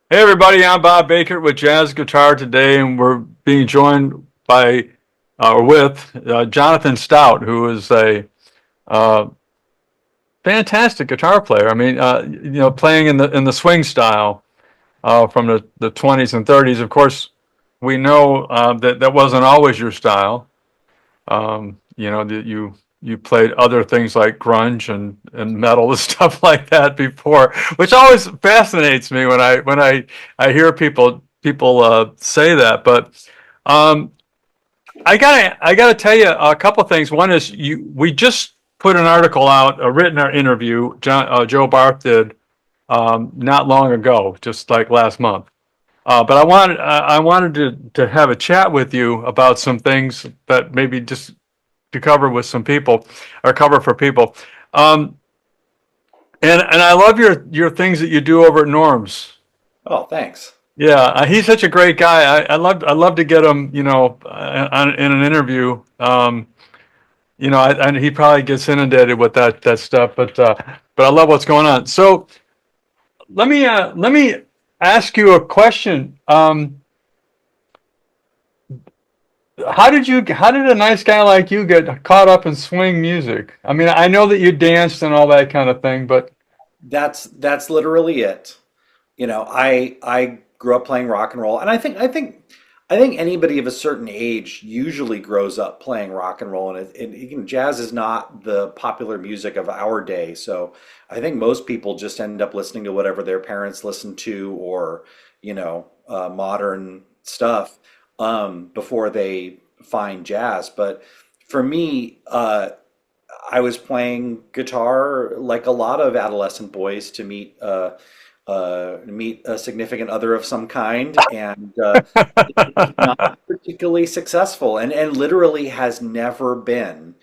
Hey everybody, I'm Bob Bakert with Jazz Guitar today, and we're being joined by or with Jonathan Stout, who is a uh, fantastic guitar player. I mean, playing in the swing style from the 20s and 30s. Of course, we know that that wasn't always your style. That you played other things like grunge and metal and stuff like that before, which always fascinates me when I hear people say that. But um, I gotta tell you a couple things. One is we just put an article out, a written interview. Joe Barth did not long ago, just like last month. But I wanted to have a chat with you about some things that maybe just to cover with some people or cover for people. Um, and I love your things that you do over at Norm's. Oh, thanks. Yeah, he's such a great guy. I love to get him, in an interview. And he probably gets inundated with that stuff, but I love what's going on. So let me ask you a question. How did a nice guy like you get caught up in swing music? I mean, I know that you danced and all that kind of thing, but That's literally it. I grew up playing rock and roll, and I think anybody of a certain age usually grows up playing rock and roll, and jazz is not the popular music of our day. So I think most people just end up listening to whatever their parents listened to, or modern stuff before they find jazz. But for me, I was playing guitar like a lot of adolescent boys to meet a significant other of some kind, and it was not particularly successful, and literally has never been.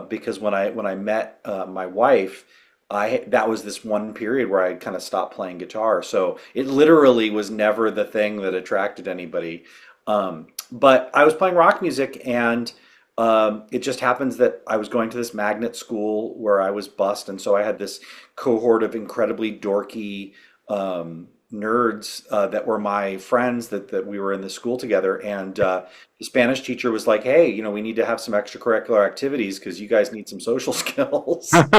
Because when I met my wife, I that was this one period where I kind of stopped playing guitar, so it literally was never the thing that attracted anybody. But I was playing rock music, and it just happens that I was going to this magnet school where I was bussed, and so I had this cohort of incredibly dorky nerds that were my friends that we were in the school together. And the Spanish teacher was like, "Hey, we need to have some extracurricular activities because you guys need some social skills." She'd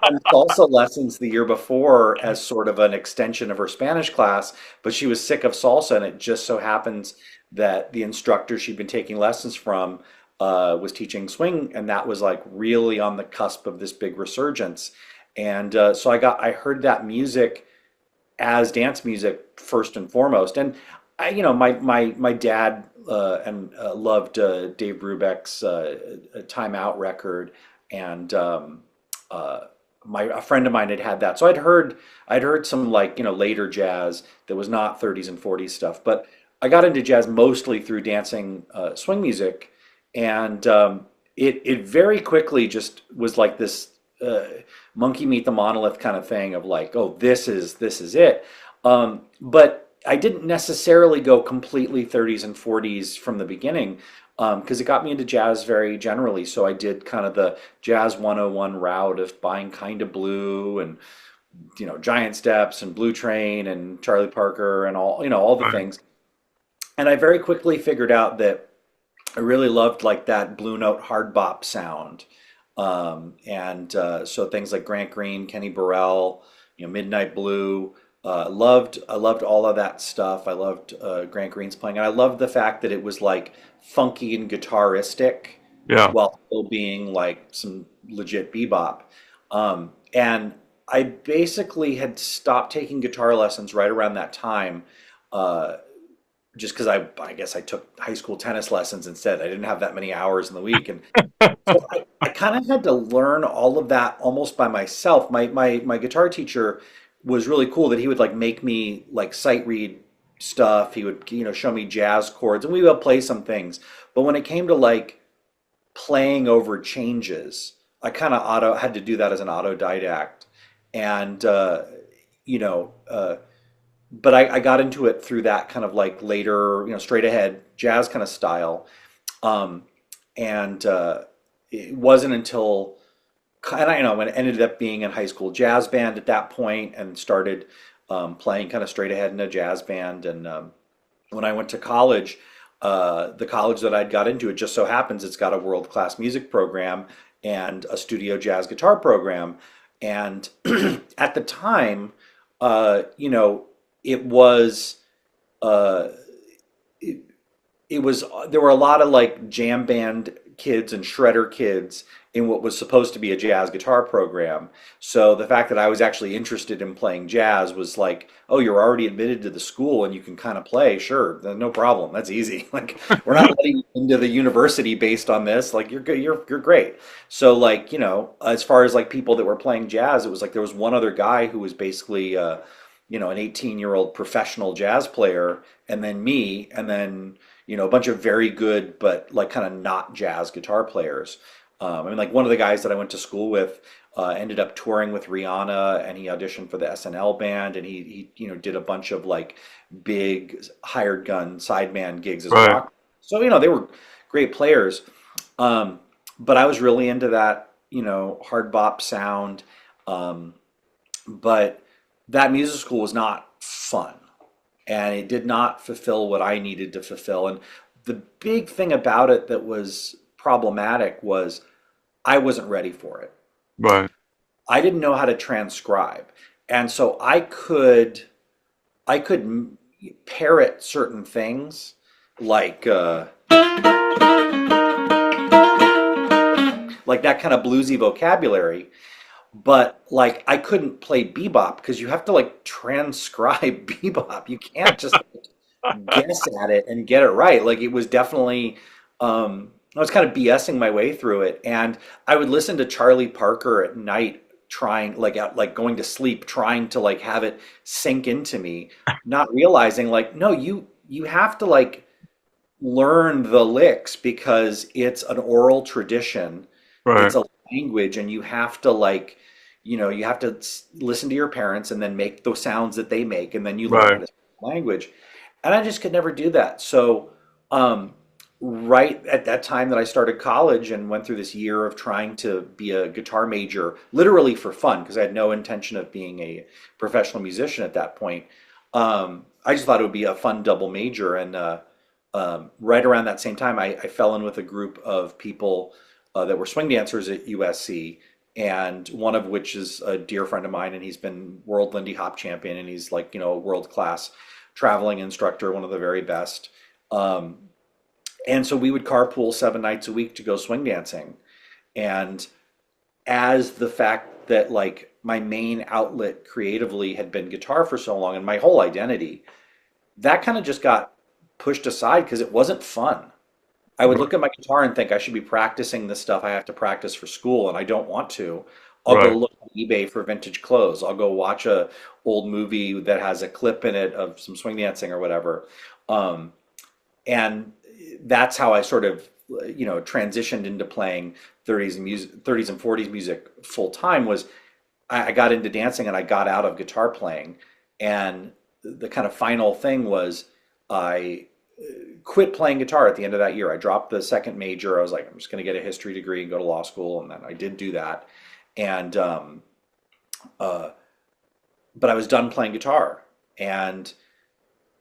done salsa lessons the year before as sort of an extension of her Spanish class, but she was sick of salsa, and it just so happens that the instructor she'd been taking lessons from was teaching swing, and that was like really on the cusp of this big resurgence. And so I heard that music as dance music first and foremost. And my dad and loved Dave Brubeck's Time Out record, and uh, a friend of mine had that. So I'd heard some, like, later jazz that was not 30s and 40s stuff, but I got into jazz mostly through dancing swing music, and it very quickly just was like this monkey meet the monolith kind of thing of like, oh, this is it. But I didn't necessarily go completely 30s and 40s from the beginning, because it got me into jazz very generally. So I did kind of the jazz 101 route of buying Kind of Blue, and Giant Steps and Blue Train and Charlie Parker and all the Right. things. And I very quickly figured out that I really loved like that blue note hard bop sound. And so things like Grant Green, Kenny Burrell, Midnight Blue. I loved all of that stuff. I loved Grant Green's playing, and I loved the fact that it was like funky and guitaristic Yeah. while still being like some legit bebop. And I basically had stopped taking guitar lessons right around that time, uh, just because I guess I took high school tennis lessons instead. I didn't have that many hours in the week, and so I kind of had to learn all of that almost by myself. My guitar teacher was really cool that he would like make me like sight read stuff. He would, show me jazz chords, and we would play some things. But when it came to like playing over changes, I kind of auto had to do that as an autodidact. And you know, but I got into it through that kind of like later, straight ahead jazz kind of style. Um, and it wasn't until, and I when it ended up being in high school jazz band at that point, and started playing kind of straight ahead in a jazz band. And when I went to college, the college that I'd got into, it just so happens it's got a world-class music program and a studio jazz guitar program. And at the time, you know, it was uh, it, it was there were a lot of like jam band kids and shredder kids in what was supposed to be a jazz guitar program. So the fact that I was actually interested in playing jazz was like, oh, you're already admitted to the school and you can kind of play, sure, no problem, that's easy. Like we're not letting you into the university based on this. Like you're good, you're great. So like as far as like people that were playing jazz, it was like there was one other guy who was basically an 18-year-old professional jazz player, and then me, and then a bunch of very good but like kind of not jazz guitar players. I mean, like one of the guys that I went to school with ended up touring with Rihanna, and he auditioned for the SNL band, and he did a bunch of like big hired gun sideman gigs as a Right. rock. So they were great players, um, but I was really into that hard bop sound. Um, but that music school was not fun, and it did not fulfill what I needed to fulfill. And the big thing about it that was problematic was I wasn't ready for it. Right. I didn't know how to transcribe. And so I could parrot certain things like that kind of bluesy vocabulary, but like I couldn't play bebop because you have to like transcribe bebop. You can't just guess at it and get it right. Like it was definitely, I was kind of BSing my way through it, and I would listen to Charlie Parker at night, trying like going to sleep, trying to like have it sink into me, not realizing like no, you have to like learn the licks because it's an oral tradition, it's Right. a language, and you have to like you have to listen to your parents and then make the sounds that they make, and then you learn how Right. to speak the language. And I just could never do that. So um, right at that time that I started college and went through this year of trying to be a guitar major, literally for fun, because I had no intention of being a professional musician at that point. I just thought it would be a fun double major. And right around that same time, I fell in with a group of people that were swing dancers at USC, and one of which is a dear friend of mine, and he's been world Lindy Hop champion, and he's like, a world class traveling instructor, one of the very best. Um, and so we would carpool 7 nights a week to go swing dancing. And as the fact that like my main outlet creatively had been guitar for so long and my whole identity, that kind of just got pushed aside because it wasn't fun. I would look at my guitar and think I should be practicing the stuff I have to practice for school, and I don't want to. I'll go Right. look on eBay for vintage clothes. I'll go watch a old movie that has a clip in it of some swing dancing or whatever. Um, and that's how I sort of transitioned into playing 30s and music, 30s and 40s music full time. Was I got into dancing and I got out of guitar playing, and the kind of final thing was I quit playing guitar at the end of that year. I dropped the second major. I was like, I'm just going to get a history degree and go to law school, and then I did do that. And uh, but I was done playing guitar, and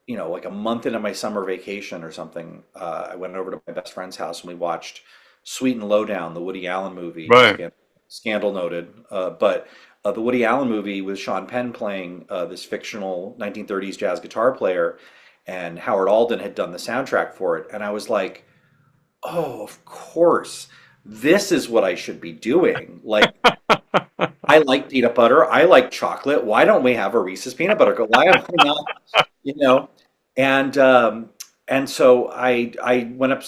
like a month into my summer vacation or something, I went over to my best friend's house and we watched Sweet and Lowdown, the Woody Allen movie, Right. scandal noted. But the Woody Allen movie with Sean Penn playing this fictional 1930s jazz guitar player, and Howard Alden had done the soundtrack for it. And I was like, oh, of course, this is what I should be doing. Like, I like peanut butter. I like chocolate. Why don't we have a Reese's peanut butter cup? Why am I not, you know? And so I went up.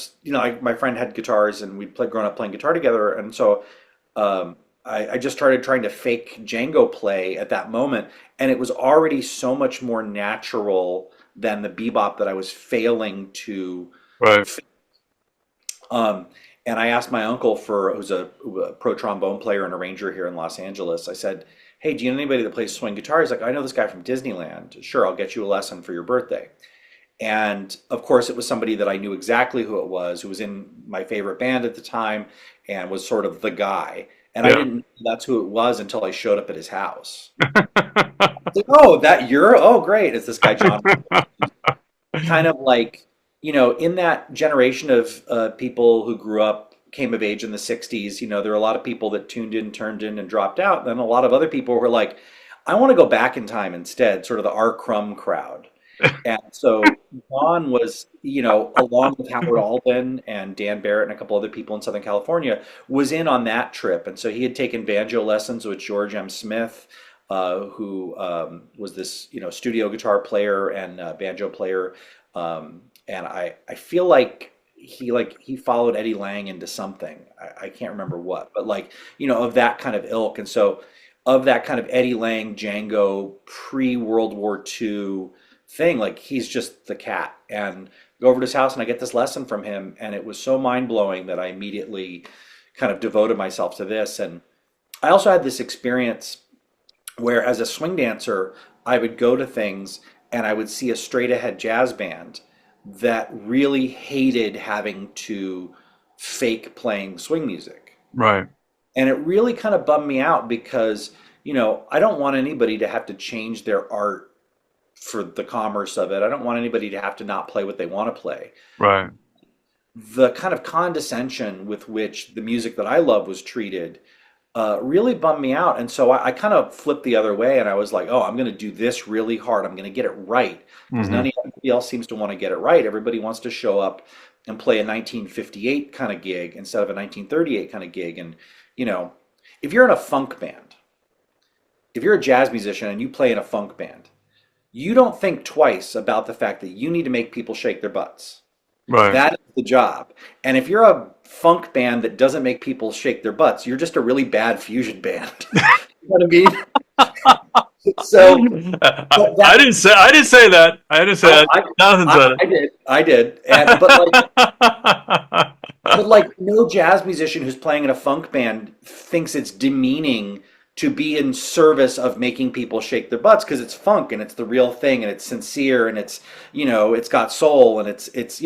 My friend had guitars, and we'd grown up playing guitar together. And so I just started trying to fake Django play at that moment, and it was already so much more natural than the bebop that I was failing to. Right. Um, and I asked my uncle who's a pro trombone player and arranger here in Los Angeles. I said, "Hey, do you know anybody that plays swing guitar?" He's like, "I know this guy from Disneyland. Sure, I'll get you a lesson for your birthday." And of course, it was somebody that I knew exactly who it was, who was in my favorite band at the time and was sort of the guy. And I Yeah. didn't know that's who it was until I showed up at his house. It's like, oh, that you're, oh, great. It's this guy, John. Kind of like, in that generation of people who grew up, came of age in the 60s, there were a lot of people that tuned in, turned in, and dropped out. Then a lot of other people were like, I want to go back in time instead, sort of the R. Crumb crowd. And so John was, along with Howard Alden and Dan Barrett and a couple other people in Southern California, was in on that trip. And so he had taken banjo lessons with George M. Smith, who was this, studio guitar player and banjo player. And I feel like he followed Eddie Lang into something. I can't remember what, but like, of that kind of ilk. And so of that kind of Eddie Lang, Django, pre-World War II thing, like he's just the cat. And go over to his house and I get this lesson from him, and it was so mind-blowing that I immediately kind of devoted myself to this. And I also had this experience where as a swing dancer, I would go to things and I would see a straight ahead jazz band that really hated having to fake playing swing music. Right. And it really kind of bummed me out because, I don't want anybody to have to change their art for the commerce of it. I don't want anybody to have to not play what they want to play. Right. The kind of condescension with which the music that I love was treated really bummed me out. And so I kind of flipped the other way and I was like, oh, I'm going to do this really hard. I'm going to get it right. Because Hmm. nobody else seems to want to get it right. Everybody wants to show up and play a 1958 kind of gig instead of a 1938 kind of gig. And, if you're in a funk band, if you're a jazz musician and you play in a funk band, you don't think twice about the fact that you need to make people shake their butts. Right. That is the job. And if you're a funk band that doesn't make people shake their butts, you're just a really bad fusion band. You know what I mean? So, but I that didn't say that. I didn't say I, that. Jonathan said I did, and it. but like no jazz musician who's playing in a funk band thinks it's demeaning to be in service of making people shake their butts because it's funk and it's the real thing and it's sincere and it's got soul and it's.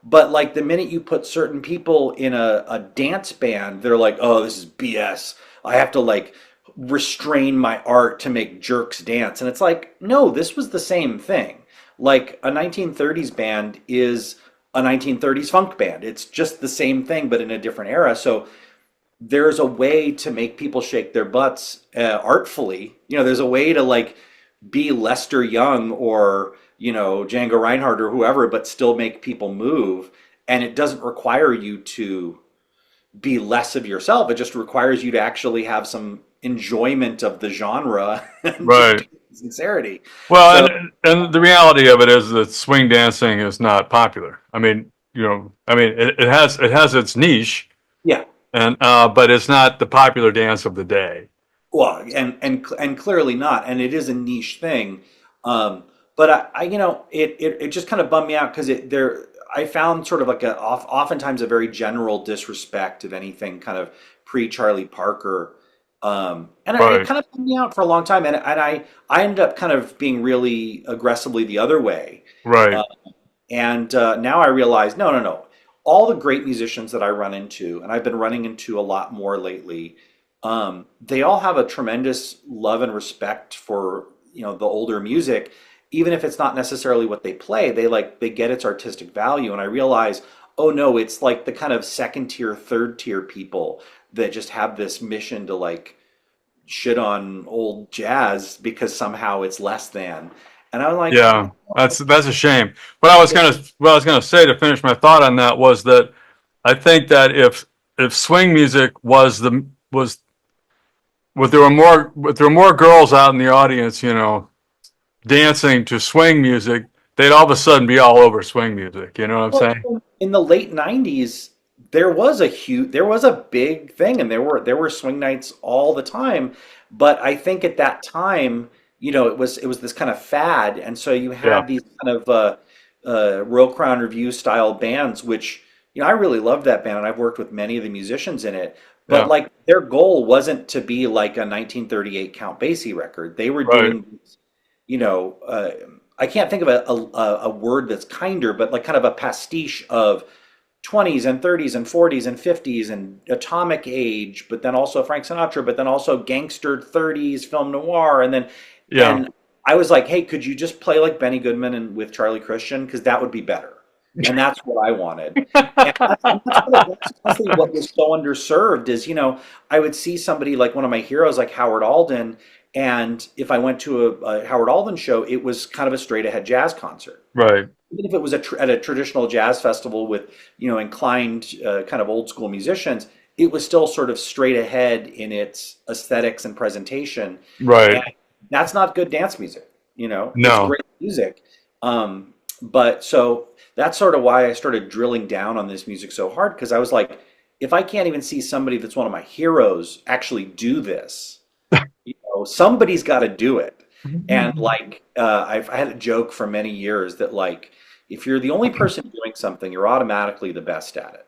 But like the minute you put certain people in a dance band, they're like, oh, this is BS. I have to like restrain my art to make jerks dance. And it's like, no, this was the same thing. Like a 1930s band is a 1930s funk band. It's just the same thing, but in a different era. So there's a way to make people shake their butts artfully. There's a way to like be Lester Young or, Django Reinhardt or whoever, but still make people move. And it doesn't require you to be less of yourself. It just requires you to actually have some enjoyment of the genre and just Right. do sincerity. Well, So, and the reality of it is that swing dancing is not popular. I mean, it has its niche, yeah. and but it's not the popular dance of the day. Well, and clearly not, and it is a niche thing. But it just kind of bummed me out because I found sort of like oftentimes a very general disrespect of anything kind of pre Charlie Parker, and it Right. kind of bummed me out for a long time, and I ended up kind of being really aggressively the other way. Right. Uh, and now I realize, no, no, no. All the great musicians that I run into, and I've been running into a lot more lately, they all have a tremendous love and respect for, the older music, even if it's not necessarily what they play. They get its artistic value, and I realize, oh no, it's like the kind of second tier, third tier people that just have this mission to like shit on old jazz because somehow it's less than. And I'm like, Yeah. That's a shame. What I was gonna say to finish my thought on that was that I think that if swing music if there were more girls out in the audience, dancing to swing music, they'd all of a sudden be all over swing music. You know what well, I'm saying? in the late '90s, there was a big thing, and there were swing nights all the time. But I think at that time, it was this kind of fad, and so you Yeah. had these kind of Royal Crown Review style bands, which I really loved that band, and I've worked with many of the musicians in it. But Yeah. like their goal wasn't to be like a 1938 Count Basie record. They were Right. doing, you know, I can't think of a word that's kinder, but like kind of a pastiche of 20s and 30s and 40s and 50s and Atomic Age, but then also Frank Sinatra, but then also gangster 30s film noir, Yeah. and I was like, hey, could you just play like Benny Goodman and with Charlie Christian because that would be better, and that's what I wanted. That's honestly what was so underserved is, I would see somebody like one of my heroes, like Howard Alden, and if I went to a Howard Alden show, it was kind of a straight ahead jazz concert. Right. Even if it was at a traditional jazz festival with, inclined kind of old school musicians, it was still sort of straight ahead in its aesthetics and presentation. And Right. that's not good dance music. It's No. great music. But so that's sort of why I started drilling down on this music so hard because I was like, if I can't even see somebody that's one of my heroes actually do this, somebody's got to do it. And like, I had a joke for many years that like, if you're the only person doing something, you're automatically the best at it.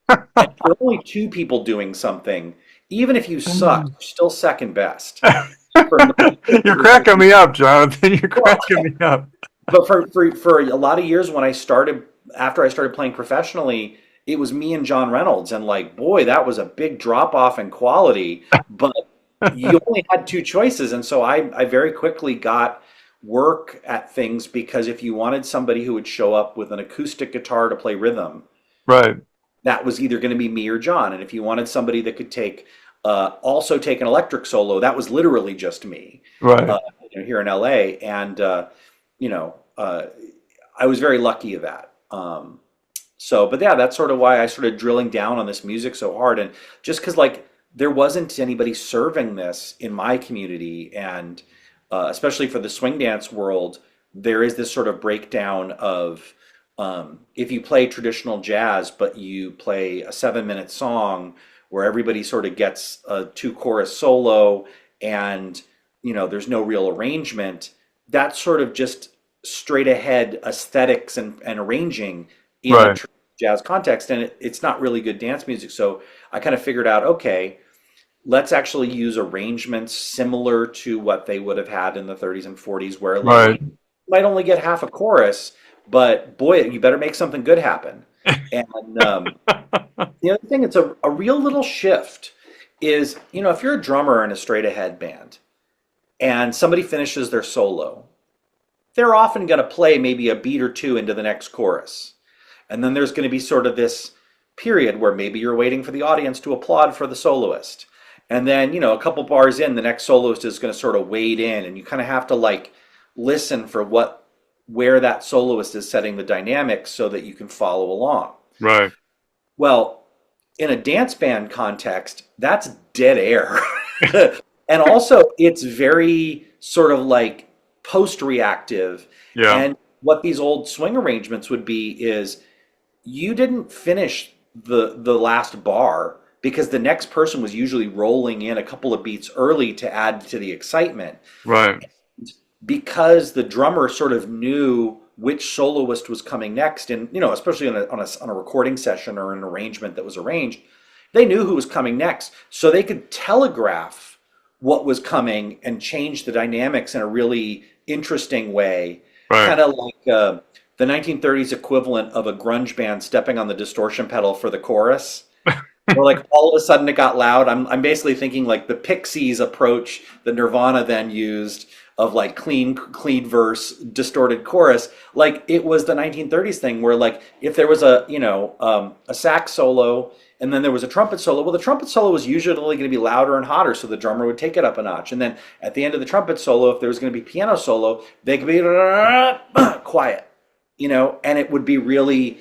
And if there are only two people doing something, even if you suck, you're still second best. For You're cracking me up, Jonathan. You're well, cracking me up. but for a lot of years when after I started playing professionally, it was me and John Reynolds, and like, boy, that was a big drop off in quality. But you only had two choices, and so I very quickly got work at things because if you wanted somebody who would show up with an acoustic guitar to play rhythm, Right. that was either going to be me or John. And if you wanted somebody that could also take an electric solo, that was literally just me Right. here in LA. And you know, uh, I was very lucky of that. But yeah, that's sort of why I started drilling down on this music so hard. And just because like there wasn't anybody serving this in my community, and especially for the swing dance world, there is this sort of breakdown of if you play traditional jazz, but you play a 7-minute song where everybody sort of gets a two chorus solo and there's no real arrangement, that's sort of just straight ahead aesthetics and arranging in a Right. jazz context, and it's not really good dance music. So I kind of figured out, okay, let's actually use arrangements similar to what they would have had in the 30s and 40s, where like Right. you might only get half a chorus, but boy, you better make something good happen. And the other thing, it's a real little shift is, if you're a drummer in a straight ahead band and somebody finishes their solo, they're often going to play maybe a beat or two into the next chorus. And then there's going to be sort of this period where maybe you're waiting for the audience to applaud for the soloist. And then, a couple bars in, the next soloist is going to sort of wade in, and you kind of have to like listen for where that soloist is setting the dynamics so that you can follow along. Right. Well, in a dance band context, that's dead air. And also, it's very sort of like post-reactive. Yeah. And what these old swing arrangements would be is you didn't finish the last bar because the next person was usually rolling in a couple of beats early to add to the excitement. Right. Because the drummer sort of knew which soloist was coming next, and especially on a recording session or an arrangement that was arranged, they knew who was coming next, so they could telegraph what was coming and change the dynamics in a really interesting way, Right. kind of like the 1930s equivalent of a grunge band stepping on the distortion pedal for the chorus. Or like all of a sudden it got loud. I'm basically thinking like the Pixies approach that Nirvana then used of like clean verse, distorted chorus. Like it was the 1930s thing where like if there was a sax solo and then there was a trumpet solo, well the trumpet solo was usually going to be louder and hotter, so the drummer would take it up a notch. And then at the end of the trumpet solo, if there was going to be piano solo, they could be quiet, and it would be really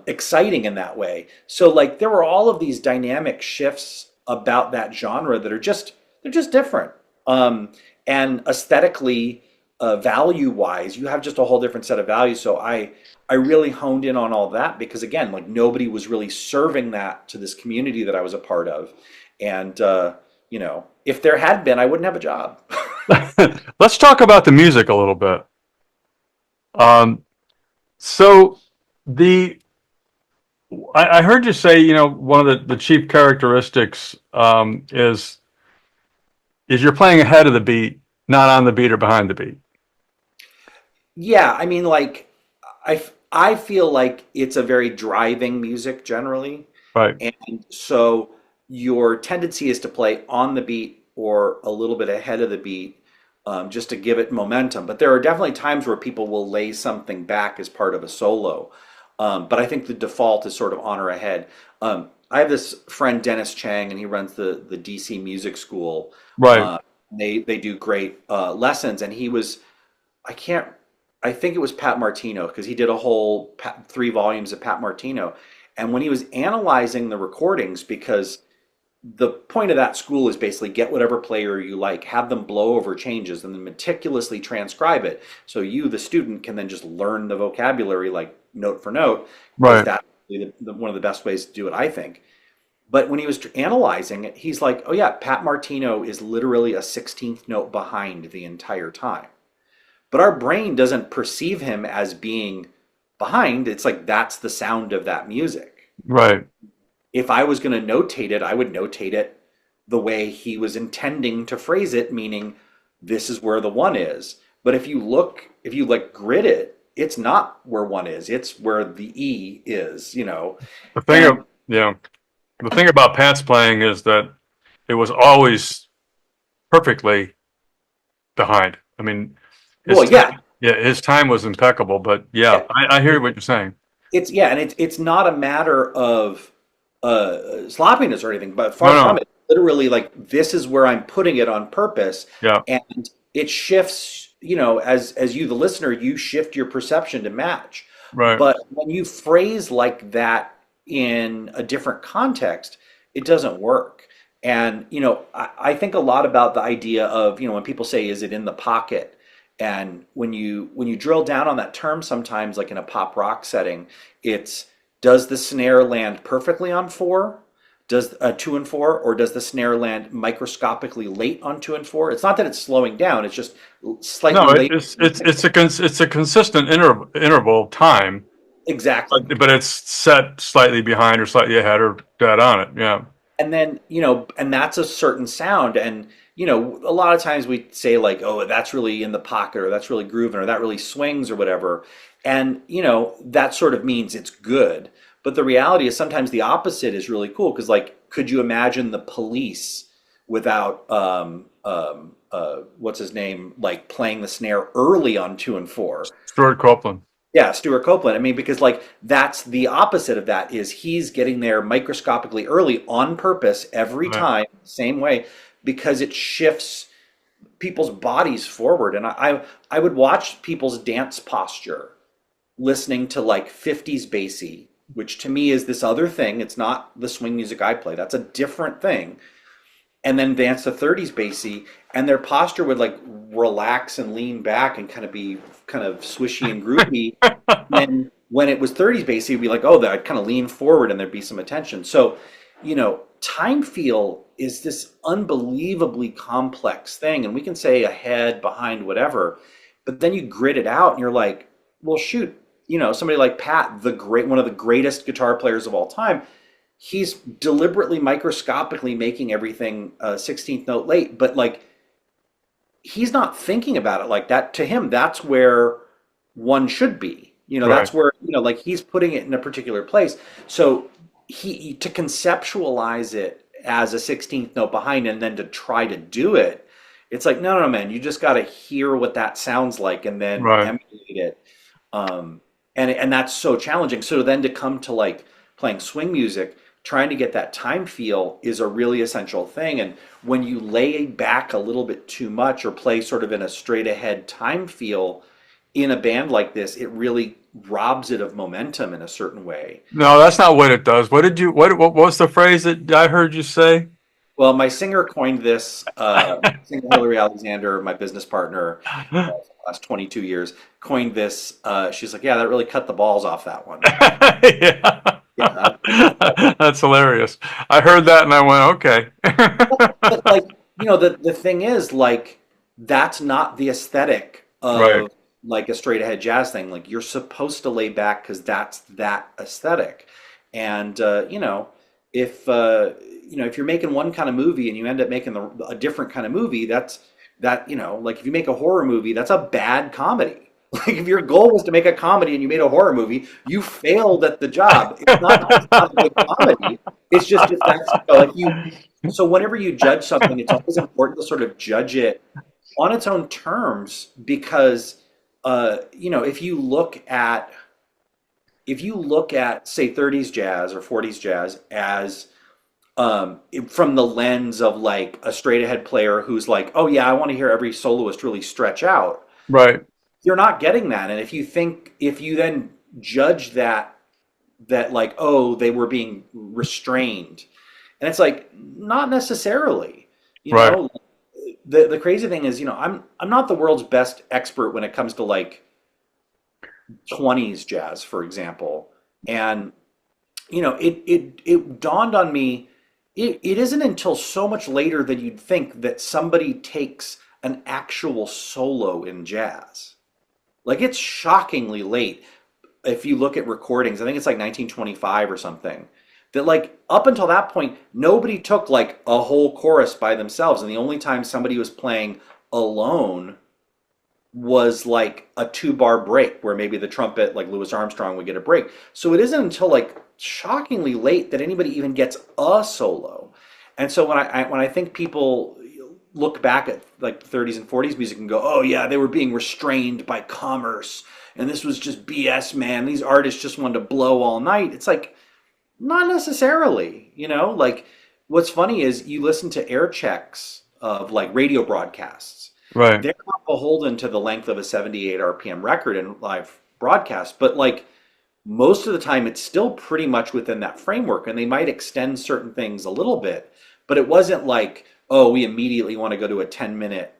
exciting in that way. So like there were all of these dynamic shifts about that genre that they're just different. And aesthetically, value wise, you have just a whole different set of values. So I really honed in on all that because again, like nobody was really serving that to this community that I was a part of. And if there had been, I wouldn't have a job. Let's talk about the music a little bit. So the I heard you say, one of the chief characteristics is you're playing ahead of the beat, not on the beat or behind the beat. Yeah, I mean, like I feel like it's a very driving music generally. Right. And so your tendency is to play on the beat or a little bit ahead of the beat, just to give it momentum. But there are definitely times where people will lay something back as part of a solo. But I think the default is sort of on or ahead. I have this friend, Dennis Chang, and he runs the DC Music School. Right. Uh, they do great lessons, and he was I can't I think it was Pat Martino because he did a whole 3 volumes of Pat Martino, and when he was analyzing the recordings, because the point of that school is basically get whatever player you like, have them blow over changes, and then meticulously transcribe it. So you, the student, can then just learn the vocabulary like note for note, because Right. that's one of the best ways to do it, I think. But when he was analyzing it, he's like, oh yeah, Pat Martino is literally a 16th note behind the entire time. But our brain doesn't perceive him as being behind. It's like that's the sound of that music. Right. If I was going to notate it, I would notate it the way he was intending to phrase it, meaning this is where the one is. But if you like grid it, it's not where one is. It's where the E is, you know. The thing And of yeah, the thing about Pat's playing is that it was always perfectly behind. I mean, his well, time, yeah, yeah, his time was impeccable. But yeah, yeah. I hear what you're saying. It's yeah, and it's not a matter of sloppiness or anything, but No, far from no. it. Literally, like this is where I'm putting it on purpose, Yeah. and it shifts. You know, as you, the listener, you shift your perception to match. Right. But when you phrase like that in a different context, it doesn't work. And I think a lot about the idea of when people say, "Is it in the pocket?" And when you drill down on that term, sometimes like in a pop rock setting, it's does the snare land perfectly on four? Does 2 and 4, or does the snare land microscopically late on 2 and 4? It's not that it's slowing down; it's just slightly No, late. it's a consistent interval of time, Exactly. but it's set slightly behind or slightly ahead or dead on it. Yeah. And then and that's a certain sound. And a lot of times we say like, oh, that's really in the pocket, or that's really grooving, or that really swings, or whatever. And that sort of means it's good. But the reality is sometimes the opposite is really cool, because like, could you imagine the Police without what's his name, like playing the snare early on 2 and 4? Stuart Copeland. Yeah, Stuart Copeland. I mean, because like that's the opposite of that, is he's getting there microscopically early on purpose every Right. time, same way, because it shifts people's bodies forward. And I would watch people's dance posture listening to like 50s bassy, which to me is this other thing. It's not the swing music I play. That's a different thing. And then dance to 30s bassy, and their posture would like relax and lean back and kind of be kind of swishy and groovy. Then when it was 30s bassy, it'd be like, oh, I'd kind of lean forward and there'd be some attention. So, time feel is this unbelievably complex thing. And we can say ahead, behind, whatever, but then you grit it out and you're like, well, shoot, somebody like Pat, one of the greatest guitar players of all time, he's deliberately microscopically making everything 16th note late, but like he's not thinking about it like that. To him, that's where one should be. Right. That's where, like he's putting it in a particular place. So he to conceptualize it as a 16th note behind and then to try to do it, it's like, no, no, man, you just got to hear what that sounds like and then Right. emulate it. And that's so challenging. So then to come to like playing swing music, trying to get that time feel is a really essential thing. And when you lay back a little bit too much or play sort of in a straight ahead time feel in a band like this, it really robs it of momentum in a certain way. No, that's not what it does. What was the phrase that I heard you say? Well, my singer coined this, singer Hillary Alexander, my business partner, for the last 22 years, coined this. She's like, yeah, that really cut the balls off that one. Yeah. Yeah, That's hilarious. I heard that and I went, okay. but like, the thing is, like, that's not the aesthetic Right. of like a straight ahead jazz thing. Like, you're supposed to lay back because that's that aesthetic. And if you're making one kind of movie and you end up making a different kind of movie, like if you make a horror movie, that's a bad comedy. Like if your goal was to make a comedy and you made a horror movie, you failed at the job. It's not that it's not a good comedy. It's just if that's like you. So whenever you judge something, it's always important to sort of judge it on its own terms because if you look at say 30s jazz or 40s jazz as from the lens of like a straight ahead player who's like, oh yeah, I want to hear every soloist really stretch out. Right. You're not getting that. And if you then judge that like, oh, they were being restrained, and it's like not necessarily, you Right. know. The crazy thing is, I'm not the world's best expert when it comes to like 20s jazz, for example. And it dawned on me, it isn't until so much later that you'd think that somebody takes an actual solo in jazz. Like it's shockingly late if you look at recordings. I think it's like 1925 or something. That like up until that point, nobody took like a whole chorus by themselves, and the only time somebody was playing alone was like a 2 bar break where maybe the trumpet, like Louis Armstrong, would get a break. So it isn't until like shockingly late that anybody even gets a solo. And so when I think people look back at like the 30s and 40s music and go, oh yeah, they were being restrained by commerce and this was just BS, man. These artists just wanted to blow all night. It's like not necessarily, like what's funny is you listen to air checks of like radio broadcasts. Right. They're not beholden to the length of a 78 RPM record in live broadcast, but like most of the time it's still pretty much within that framework, and they might extend certain things a little bit, but it wasn't like, oh, we immediately want to go to a 10-minute,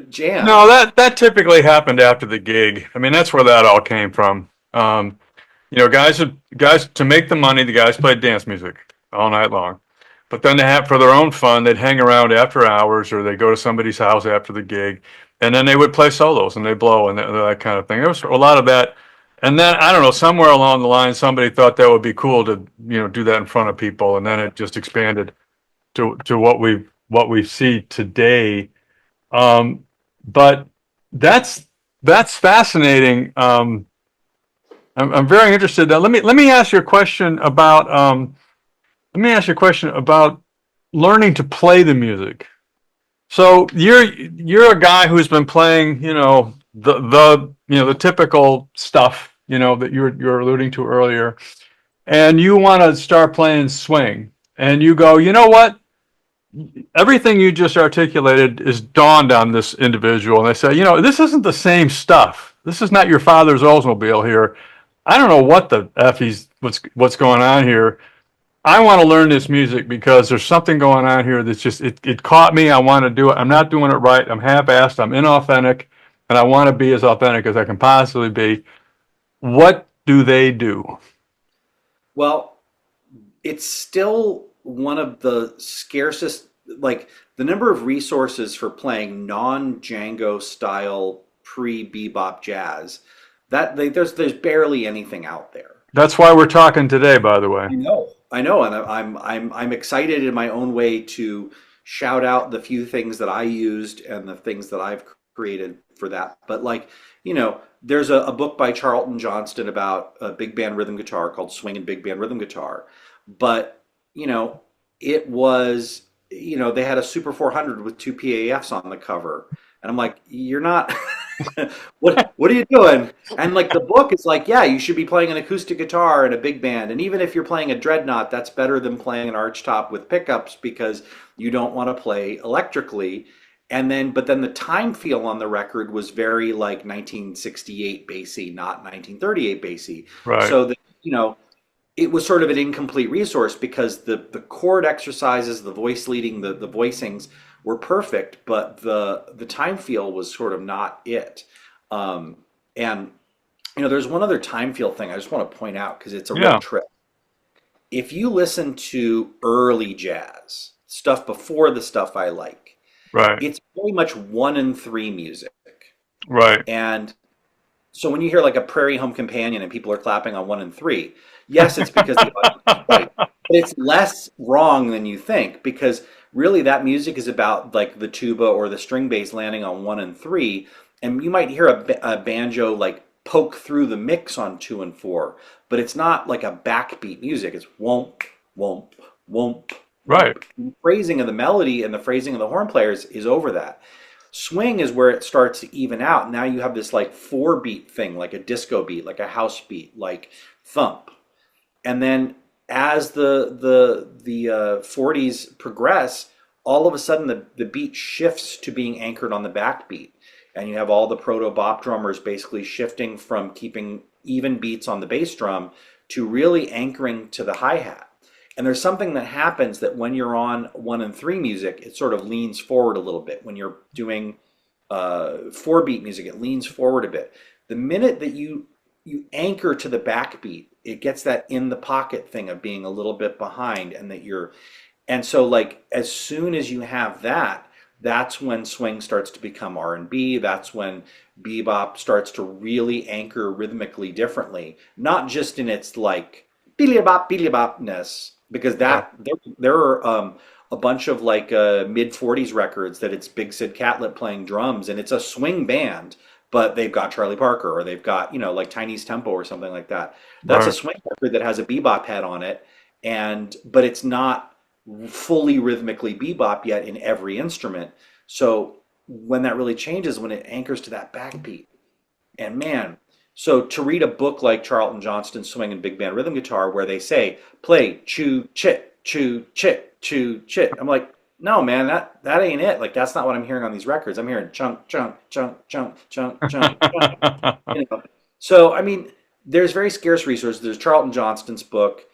jam. No, that typically happened after the gig. I mean, that's where that all came from. Guys to make the money, the guys played dance music all night long. But then they have for their own fun, they'd hang around after hours, or they go to somebody's house after the gig, and then they would play solos and they blow and that kind of thing. There was a lot of that. And then I don't know, somewhere along the line, somebody thought that would be cool to do that in front of people, and then it just expanded to what we see today. But that's fascinating. I'm very interested. Let me ask you a question about learning to play the music. So you're a guy who's been playing, the typical stuff, that you're alluding to earlier, and you want to start playing swing, and you go, you know what? Everything you just articulated is dawned on this individual, and they say, this isn't the same stuff. This is not your father's Oldsmobile here. I don't know what the F what's going on here. I want to learn this music because there's something going on here that's just, it caught me. I want to do it. I'm not doing it right. I'm half-assed. I'm inauthentic, and I want to be as authentic as I can possibly be. What do they do? Well, it's still one of the scarcest, like the number of resources for playing non-Django style pre-bebop jazz, there's barely anything out there. That's why we're talking today, by the way. I know, and I'm excited in my own way to shout out the few things that I used and the things that I've created for that. But like, there's a book by Charlton Johnston about a big band rhythm guitar called Swing and Big Band Rhythm Guitar. But, it was, they had a Super 400 with 2 PAFs on the cover. And I'm like, you're not, what are you doing? And like the book is like, yeah, you should be playing an acoustic guitar in a big band. And even if you're playing a dreadnought, that's better than playing an archtop with pickups because you don't want to play electrically. But then the time feel on the record was very like 1968 bassy, not 1938 bassy. Right. So that, it was sort of an incomplete resource because the chord exercises, the voice leading, the voicings were perfect, but the time feel was sort of not it. And there's one other time feel thing I just want to point out because it's a real trip. If you listen to early jazz stuff before the stuff I like, right, it's very much 1-3 music. Right. And so when you hear like a Prairie Home Companion and people are clapping on 1-3, yes, it's because the audience is right. But it's less wrong than you think because really that music is about like the tuba or the string bass landing on 1-3, and you might hear a banjo like poke through the mix on 2 and 4, but it's not like a backbeat music. It's womp, womp, womp, Right. womp. And the phrasing of the melody and the phrasing of the horn players is over that. Swing is where it starts to even out. Now you have this like 4 beat thing, like a disco beat, like a house beat, like thump. And then as the 40s progress, all of a sudden the beat shifts to being anchored on the backbeat. And you have all the proto bop drummers basically shifting from keeping even beats on the bass drum to really anchoring to the hi-hat. And there's something that happens that when you're on 1 and 3 music, it sort of leans forward a little bit. When you're doing 4 beat music, it leans forward a bit. The minute that you anchor to the backbeat, it gets that in the pocket thing of being a little bit behind, and that you're, and so like as soon as you have that, that's when swing starts to become R&B. That's when bebop starts to really anchor rhythmically differently, not just in its like beely bopness, because Yeah. there are a bunch of like mid 40s records that it's Big Sid Catlett playing drums, and it's a swing band, but they've got Charlie Parker, or they've got, like Chinese Tempo or something like that. That's a Right. swing record that has a bebop head on it, and but it's not fully rhythmically bebop yet in every instrument. So when that really changes, when it anchors to that backbeat, and man, so to read a book like Charlton Johnston's Swing and Big Band Rhythm Guitar, where they say play chew chit chew chit chew chit, I'm like, no man, that ain't it. Like that's not what I'm hearing on these records. I'm hearing chunk chunk chunk chunk chunk chunk chunk. You know. So I mean, there's very scarce resources. There's Charlton Johnston's book.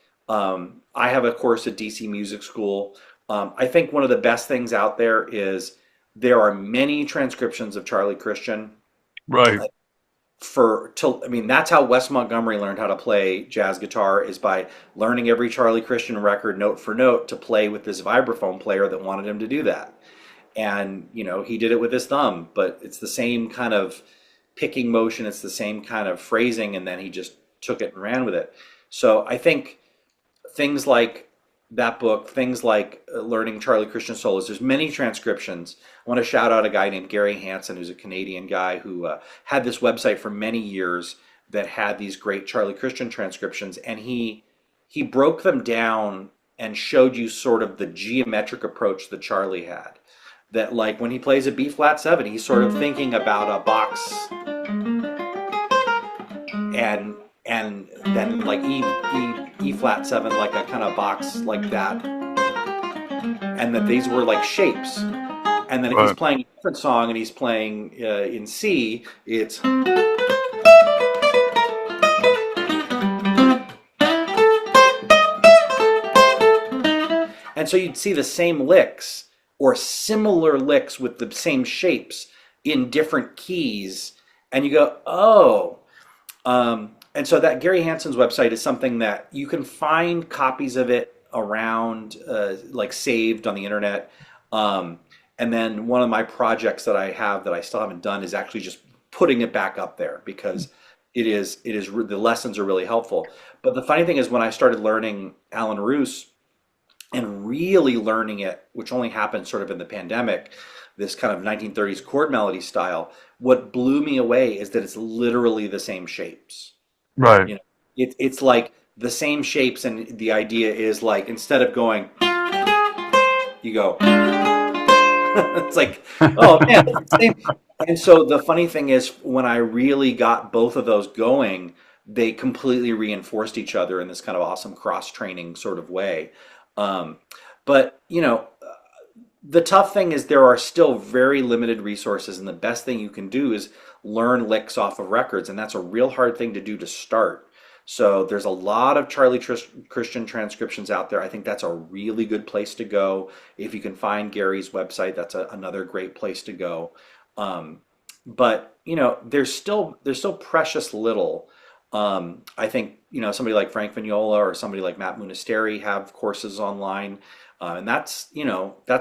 I have a course at DC Music School. I think one of the best things out there is there are many transcriptions of Charlie Christian. Right. I mean, that's how Wes Montgomery learned how to play jazz guitar, is by learning every Charlie Christian record note for note to play with this vibraphone player that wanted him to do that. And he did it with his thumb, but it's the same kind of picking motion, it's the same kind of phrasing, and then he just took it and ran with it. So I think things like that book, things like learning Charlie Christian solos. There's many transcriptions. I want to shout out a guy named Gary Hansen, who's a Canadian guy who had this website for many years that had these great Charlie Christian transcriptions, and he broke them down and showed you sort of the geometric approach that Charlie had. That like when he plays a B flat 7, he's sort of thinking about a box, and then like E flat 7, like a kind of box like that, and that these were like shapes. And then if he's Right. playing a different song and he's playing in C, it's, and so you'd see the same licks or similar licks with the same shapes in different keys, and you go, oh. And so that Gary Hansen's website is something that you can find copies of it around, like saved on the internet. And then one of my projects that I have that I still haven't done is actually just putting it back up there, because the lessons are really helpful. But the funny thing is, when I started learning Alan Roos and really learning it, which only happened sort of in the pandemic, this kind of 1930s chord melody style, what blew me away is that it's literally the same shapes. Right. You know, it's like the same shapes, and the idea is like instead of going, you go. It's like, oh man, it's the same. And so the funny thing is, when I really got both of those going, they completely reinforced each other in this kind of awesome cross training sort of way. Um, but the tough thing is there are still very limited resources, and the best thing you can do is learn licks off of records, and that's a real hard thing to do to start. So there's a lot of Christian transcriptions out there. I think that's a really good place to go. If you can find Gary's website, that's another great place to go. Um, but there's still precious little. I think somebody like Frank Vignola or somebody like Matt Munisteri have courses online, and that's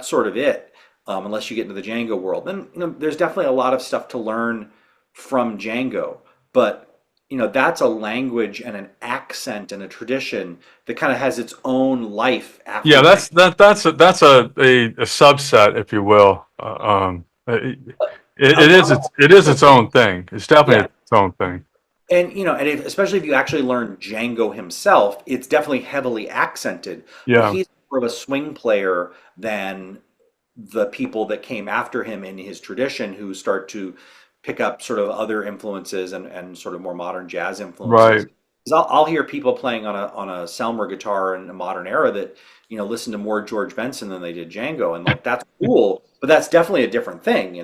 sort of it. Unless you get into the Django world, then there's definitely a lot of stuff to learn from Django, but that's a language and an accent and a tradition that kind of has its own life Yeah, after that's Django. that's a subset, if you will. It, A it is lot of its own thing. It's definitely yeah. its own thing. And especially if you actually learn Django himself, it's definitely heavily accented, but Yeah. he's more of a swing player than the people that came after him in his tradition who start to pick up sort of other influences and sort of more modern jazz influences. Right. 'Cause I'll hear people playing on a Selmer guitar in a modern era that, listen to more George Benson than they did Django. And like that's cool, but that's definitely a different thing.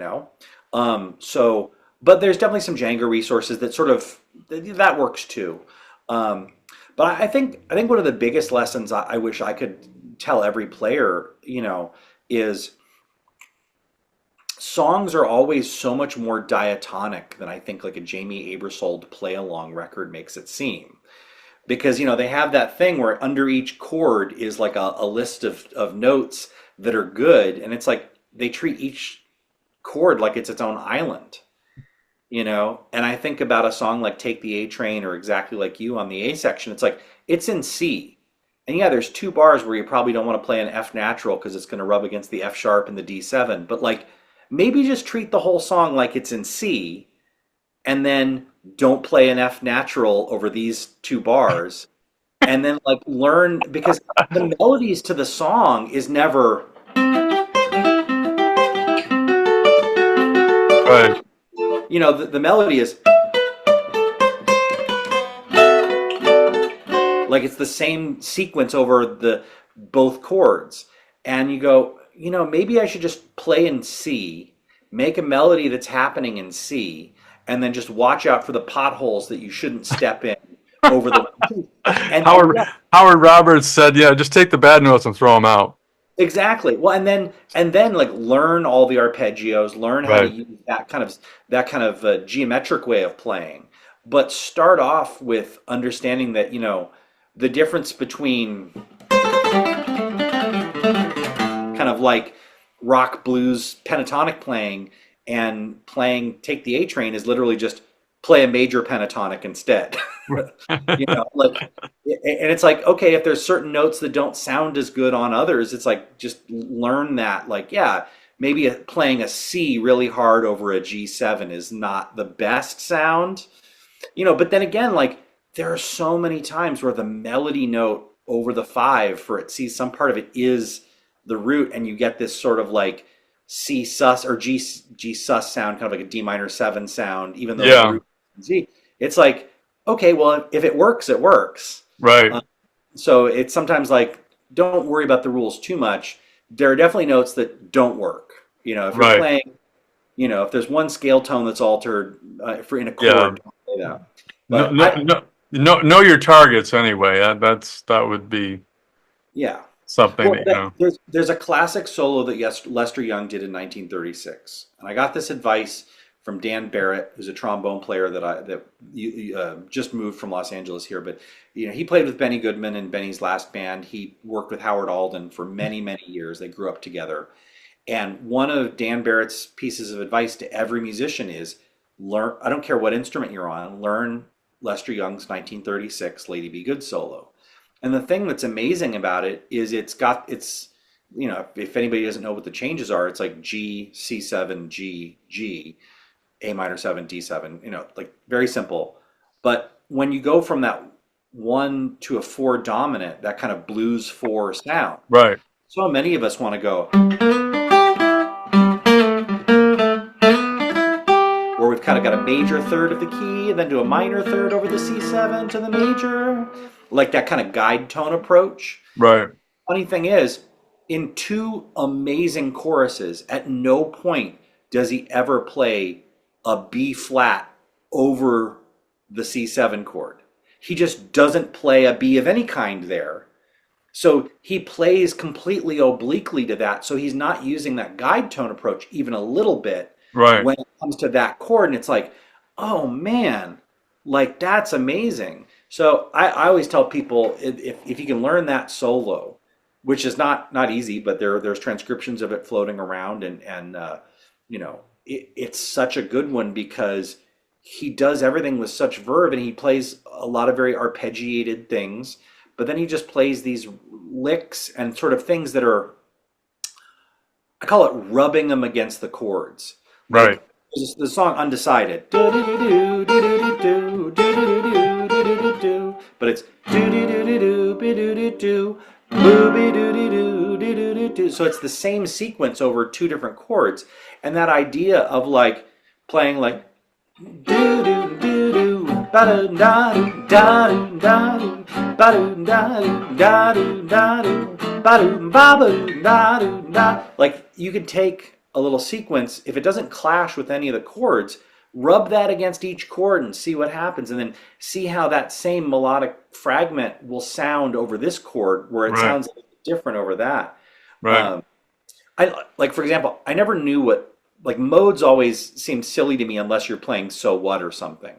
So but there's definitely some Django resources that sort of that works too. Um, but I think one of the biggest lessons I wish I could tell every player, is songs are always so much more diatonic than I think like a Jamie Aebersold play along record makes it seem. Because they have that thing where under each chord is like a list of notes that are good, and it's like they treat each chord like it's its own island. And I think about a song like Take the A Train or Exactly Like You on the A section. It's like it's in C. And yeah, there's two bars where you probably don't want to play an F natural because it's going to rub against the F sharp and the D7. But like maybe just treat the whole song like it's in C and then don't play an F natural over these two bars. And then like learn because the melodies to the song is never, Right. the melody is like it's the same sequence over the both chords. And you go, maybe I should just play in C, make a melody that's happening in C, and then just watch out for the potholes that you shouldn't step in over the and Howard yeah, Howard Roberts said, "Yeah, just take the bad notes and throw them out." exactly. Well, and then like learn all the arpeggios, learn how to Right. use that kind of geometric way of playing. But start off with understanding that, the difference between kind of like rock blues pentatonic playing and playing Take the A Train is literally just play a major pentatonic instead. Like and it's like okay, if there's certain notes that don't sound as good on others, it's like just learn that like yeah, maybe playing a C really hard over a G7 is not the best sound. But then again, like there are so many times where the melody note over the five for it, see, some part of it is the root, and you get this sort of like C sus or G sus sound, kind of like a D minor seven sound, even though the Yeah. root is G. It's like, okay, well, if it works, it works. Right. Uh, so it's sometimes like, don't worry about the rules too much. There are definitely notes that don't work. If you're Right. playing, if there's one scale tone that's altered for in a Yeah. chord, don't play that. No, But no, no, no, know your targets anyway. That would be yeah. something Well, that you know. there's a classic solo that Lester Young did in 1936, and I got this advice from Dan Barrett, who's a trombone player that just moved from Los Angeles here. But he played with Benny Goodman in Benny's last band. He worked with Howard Alden for many many years. They grew up together. And one of Dan Barrett's pieces of advice to every musician is learn. I don't care what instrument you're on. Learn Lester Young's 1936 "Lady Be Good" solo. And the thing that's amazing about it is if anybody doesn't know what the changes are, it's like G, C7, G, G, A minor 7, D7, like very simple. But when you go from that one to a four dominant, that kind of blues four sound, Right. so many of us want to go, where we've kind of got a major third of the key and then do a minor third over the C7 to the major, like that kind of guide tone approach. Right. Funny thing is, in two amazing choruses, at no point does he ever play a B flat over the C7 chord. He just doesn't play a B of any kind there. So he plays completely obliquely to that. So he's not using that guide tone approach even a little bit Right. when it comes to that chord. And it's like, oh man, like that's amazing. So I always tell people if you can learn that solo, which is not easy, but there's transcriptions of it floating around, and it's such a good one because he does everything with such verve, and he plays a lot of very arpeggiated things, but then he just plays these licks and sort of things that are, I call it rubbing them against the chords. Right. Like There's the song Undecided. Do-do-do-do, but it's do-do-do-do-do, boo-be-do-do-do-do-do-do. So it's the same sequence over two different chords. And that idea of like playing like do-do-do-do, ba-do-da-do, da-do-da-do, ba-do-da-do, da-do-da-do, ba-do, ba-do, da-do, da. Like you could take a little sequence, if it doesn't clash with any of the chords, rub that against each chord and see what happens, and then see how that same melodic fragment will sound over this chord where it Right. sounds a little different over that. Right. Um, I like, for example, I never knew what like modes always seemed silly to me unless you're playing So What or something.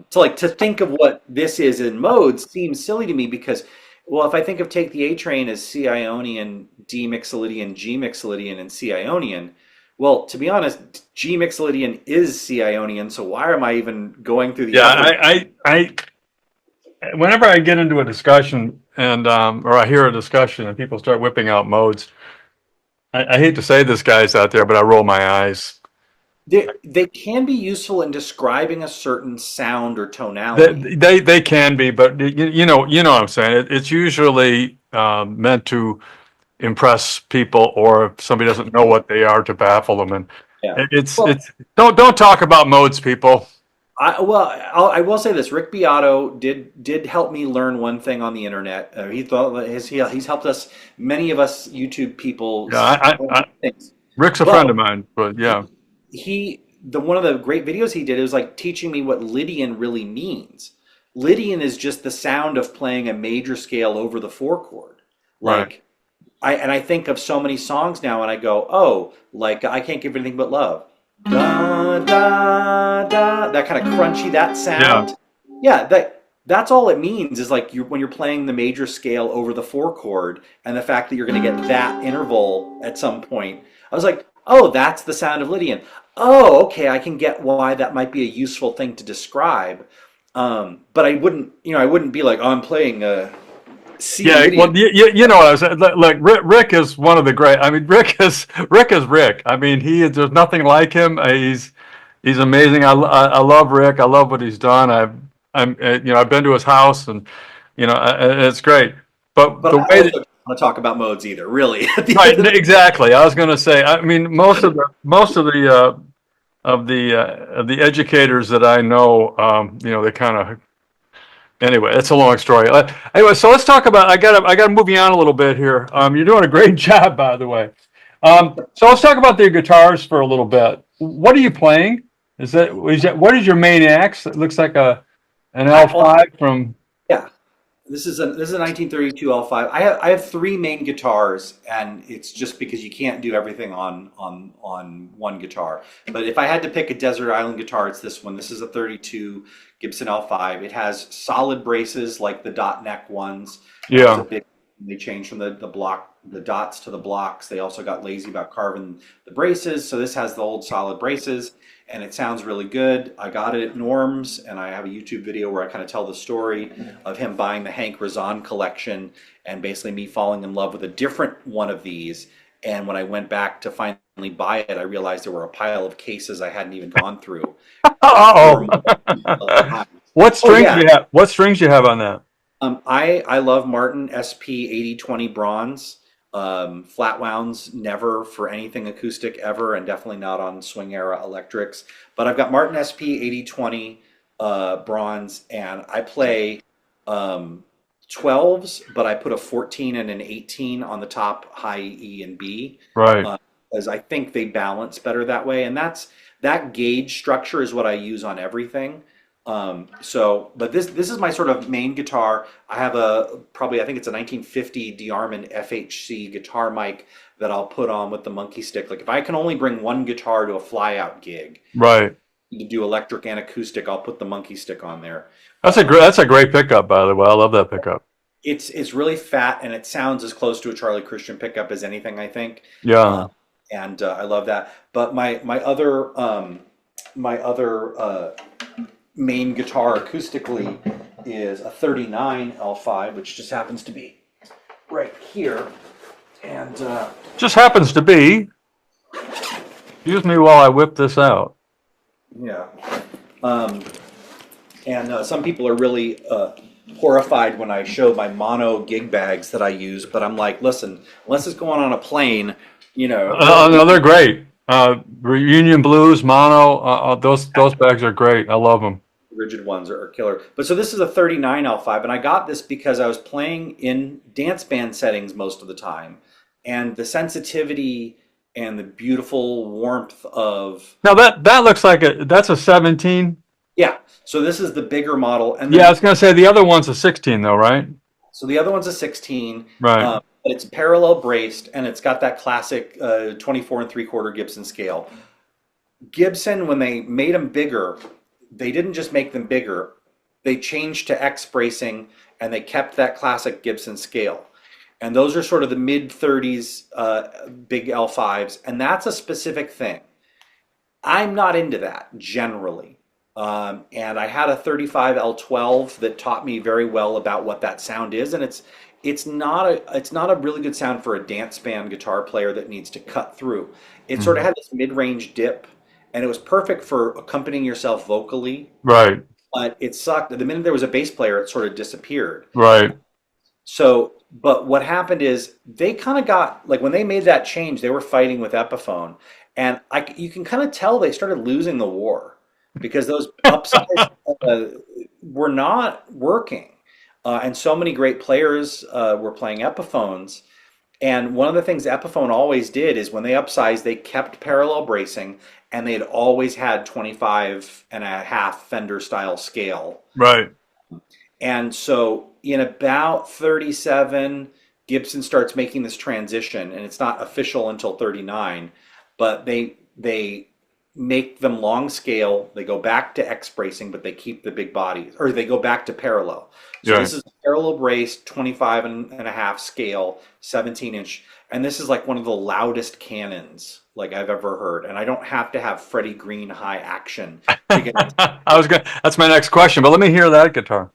So like to think of what this is in modes seems silly to me because, well, if I think of Take the A Train as C Ionian, D Mixolydian, G Mixolydian, and C Ionian, well, to be honest, G Mixolydian is C Ionian, so why am I even going through the Yeah. effort? Whenever I get into a discussion and or I hear a discussion and people start whipping out modes, I hate to say this, guys out there, but I roll my eyes. They can be useful in describing a certain sound or They tonality. they can be, but you know what I'm saying. It's usually meant to impress people, or if somebody doesn't know what they are, to baffle them. And Yeah. Well, it's don't talk about modes, people. I will say this: Rick Beato did help me learn one thing on the internet. He thought that he's helped us, many of us YouTube people, Yeah, learn things. Rick's a friend But of mine, but yeah, the one of the great videos he did was like teaching me what Lydian really means. Lydian is just the sound of playing a major scale over the four chord. right. Like I think of so many songs now and I go, oh, like I Can't Give Anything But Love. Da da da, that kind of crunchy, that Yeah, sound. Yeah, that's all it means is like you when you're playing the major scale over the four chord and the fact that you're going to get that interval at some point. I was like, oh, that's the sound of Lydian. Oh, okay, I can get why that might be a useful thing to describe. But I wouldn't be like, oh, I'm playing C yeah. Lydian. Well, you know what I was like. Rick is one of the great. I mean, Rick is Rick. I mean, there's nothing like him. He's amazing. I love Rick. I love what he's done. I've been to his house, and it's great. But But the I way also that, don't want to talk about modes either, really. At the right, end of the exactly. I was going to say. I mean, most of the educators that I know, they kind of. Anyway, it's a long story. Anyway, so let's talk about. I got to move you on a little bit here. You're doing a great job, by the way. So let's talk about the guitars for a little bit. What are you playing? What is your main axe? It looks like an well, L5 from. yeah. This is a 1932 L5. I have three main guitars, and it's just because you can't do everything on one guitar. But if I had to pick a desert island guitar, it's this one. This is a 32 Gibson L5. It has solid braces like the dot neck ones. That was a Yeah, big. They changed from the dots to the blocks. They also got lazy about carving the braces. So this has the old solid braces, and it sounds really good. I got it at Norm's, and I have a YouTube video where I kind of tell the story of him buying the Hank Razan collection and basically me falling in love with a different one of these. And when I went back to finally buy it, I realized there were a pile of cases I hadn't even gone through. uh Four oh. times. What Oh strings do yeah, you have? What strings do you have on that? I love Martin SP 8020 bronze. Flat wounds never for anything acoustic ever, and definitely not on swing era electrics. But I've got Martin SP 8020 bronze, and I play um, 12s, but I put a 14 and an 18 on the top, high E and B, Right. uh, as I think they balance better that way. And that gauge structure is what I use on everything. But this is my sort of main guitar. I have I think it's a 1950 DeArmond FHC guitar mic that I'll put on with the monkey stick. Like if I can only bring one guitar to a fly out gig Right. to do electric and acoustic, I'll put the monkey stick on there. That's a great pickup, by the way. I love that pickup. It's really fat and it sounds as close to a Charlie Christian pickup as anything, I think. Uh, Yeah. and I love that. But my other main guitar acoustically is a 39 L5, which just happens to be right here. And Just happens to be. Excuse me while I whip this out. Yeah. Um, and some people are really horrified when I show my mono gig bags that I use, but I'm like, listen, unless it's going on a plane, you know, No, they're great. Reunion Blues, Mono, those bags are great. I love them. rigid ones are killer. But so this is a 39 L5, and I got this because I was playing in dance band settings most of the time, and the sensitivity and the beautiful warmth of Now that looks like that's a 17. yeah. So this is the bigger model, and Yeah, I then was gonna say the other one's a 16 though, right? so the other one's a 16. Right. But it's parallel braced, and it's got that classic 24 and 3/4 Gibson scale. Gibson, when they made them bigger, they didn't just make them bigger. They changed to X bracing, and they kept that classic Gibson scale. And those are sort of the mid 30s big L5s, and that's a specific thing. I'm not into that generally. And I had a 35 L12 that taught me very well about what that sound is, and it's not a really good sound for a dance band guitar player that needs to cut through. It sort of Mhm. had this mid-range dip, and it was perfect for accompanying yourself vocally, Right. but it sucked. The minute there was a bass player, it sort of disappeared. Right. So, but what happened is they kind of got like when they made that change, they were fighting with Epiphone, and you can kind of tell they started losing the war because those upsides uh, were not working, and so many great players were playing Epiphones. And one of the things Epiphone always did is when they upsized, they kept parallel bracing, and they had always had 25 and a half Fender style scale. Right. And so in about 37, Gibson starts making this transition, and it's not official until 39, but they make them long scale. They go back to X bracing, but they keep the big bodies, or they go back to parallel. So Yeah. this is parallel brace, 25 and a half scale, 17-inch, and this is like one of the loudest cannons like I've ever heard. And I don't have to have Freddie Green high action to get it. That's my next question, but let me hear that guitar.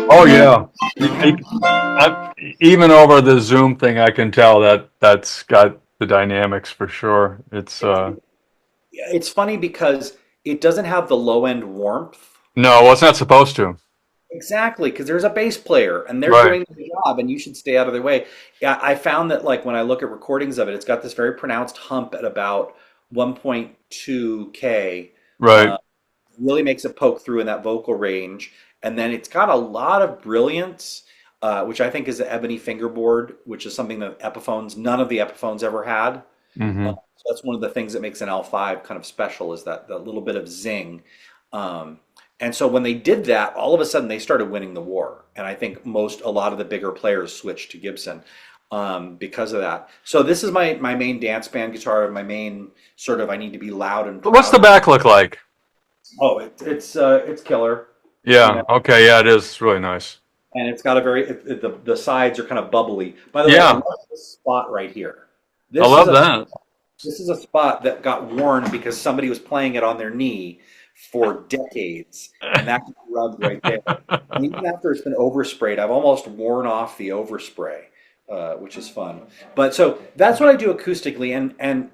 Oh yeah. Even over the Zoom thing, I can tell that that's got the dynamics for sure. It's It's funny because it doesn't have the low end warmth. no, well, it's not supposed to. Exactly, because there's a bass player and they're Right. doing the job and you should stay out of their way. Yeah, I found that like when I look at recordings of it, it's got this very pronounced hump at about 1.2K. Right. Really makes it poke through in that vocal range. And then it's got a lot of brilliance, which I think is the ebony fingerboard, which is something that none of the Epiphones ever had. Hmm. So that's one of the things that makes an L5 kind of special is that little bit of zing. Um, and so when they did that, all of a sudden they started winning the war. And I think a lot of the bigger players switched to Gibson because of that. So this is my main dance band guitar, my main sort of I need to be loud and What's the proud. back look like? Oh, it's killer, you Yeah. know, Okay. Yeah, it is. It's really nice. and it's got a the sides are kind of bubbly. By the way, I Yeah, love this spot right here. I This is love a that. This is a spot that got worn because somebody was playing it on their knee for decades, and that got rubbed right there. And even after it's been oversprayed, I've almost worn off the overspray, which is fun. But so that's what I do acoustically, and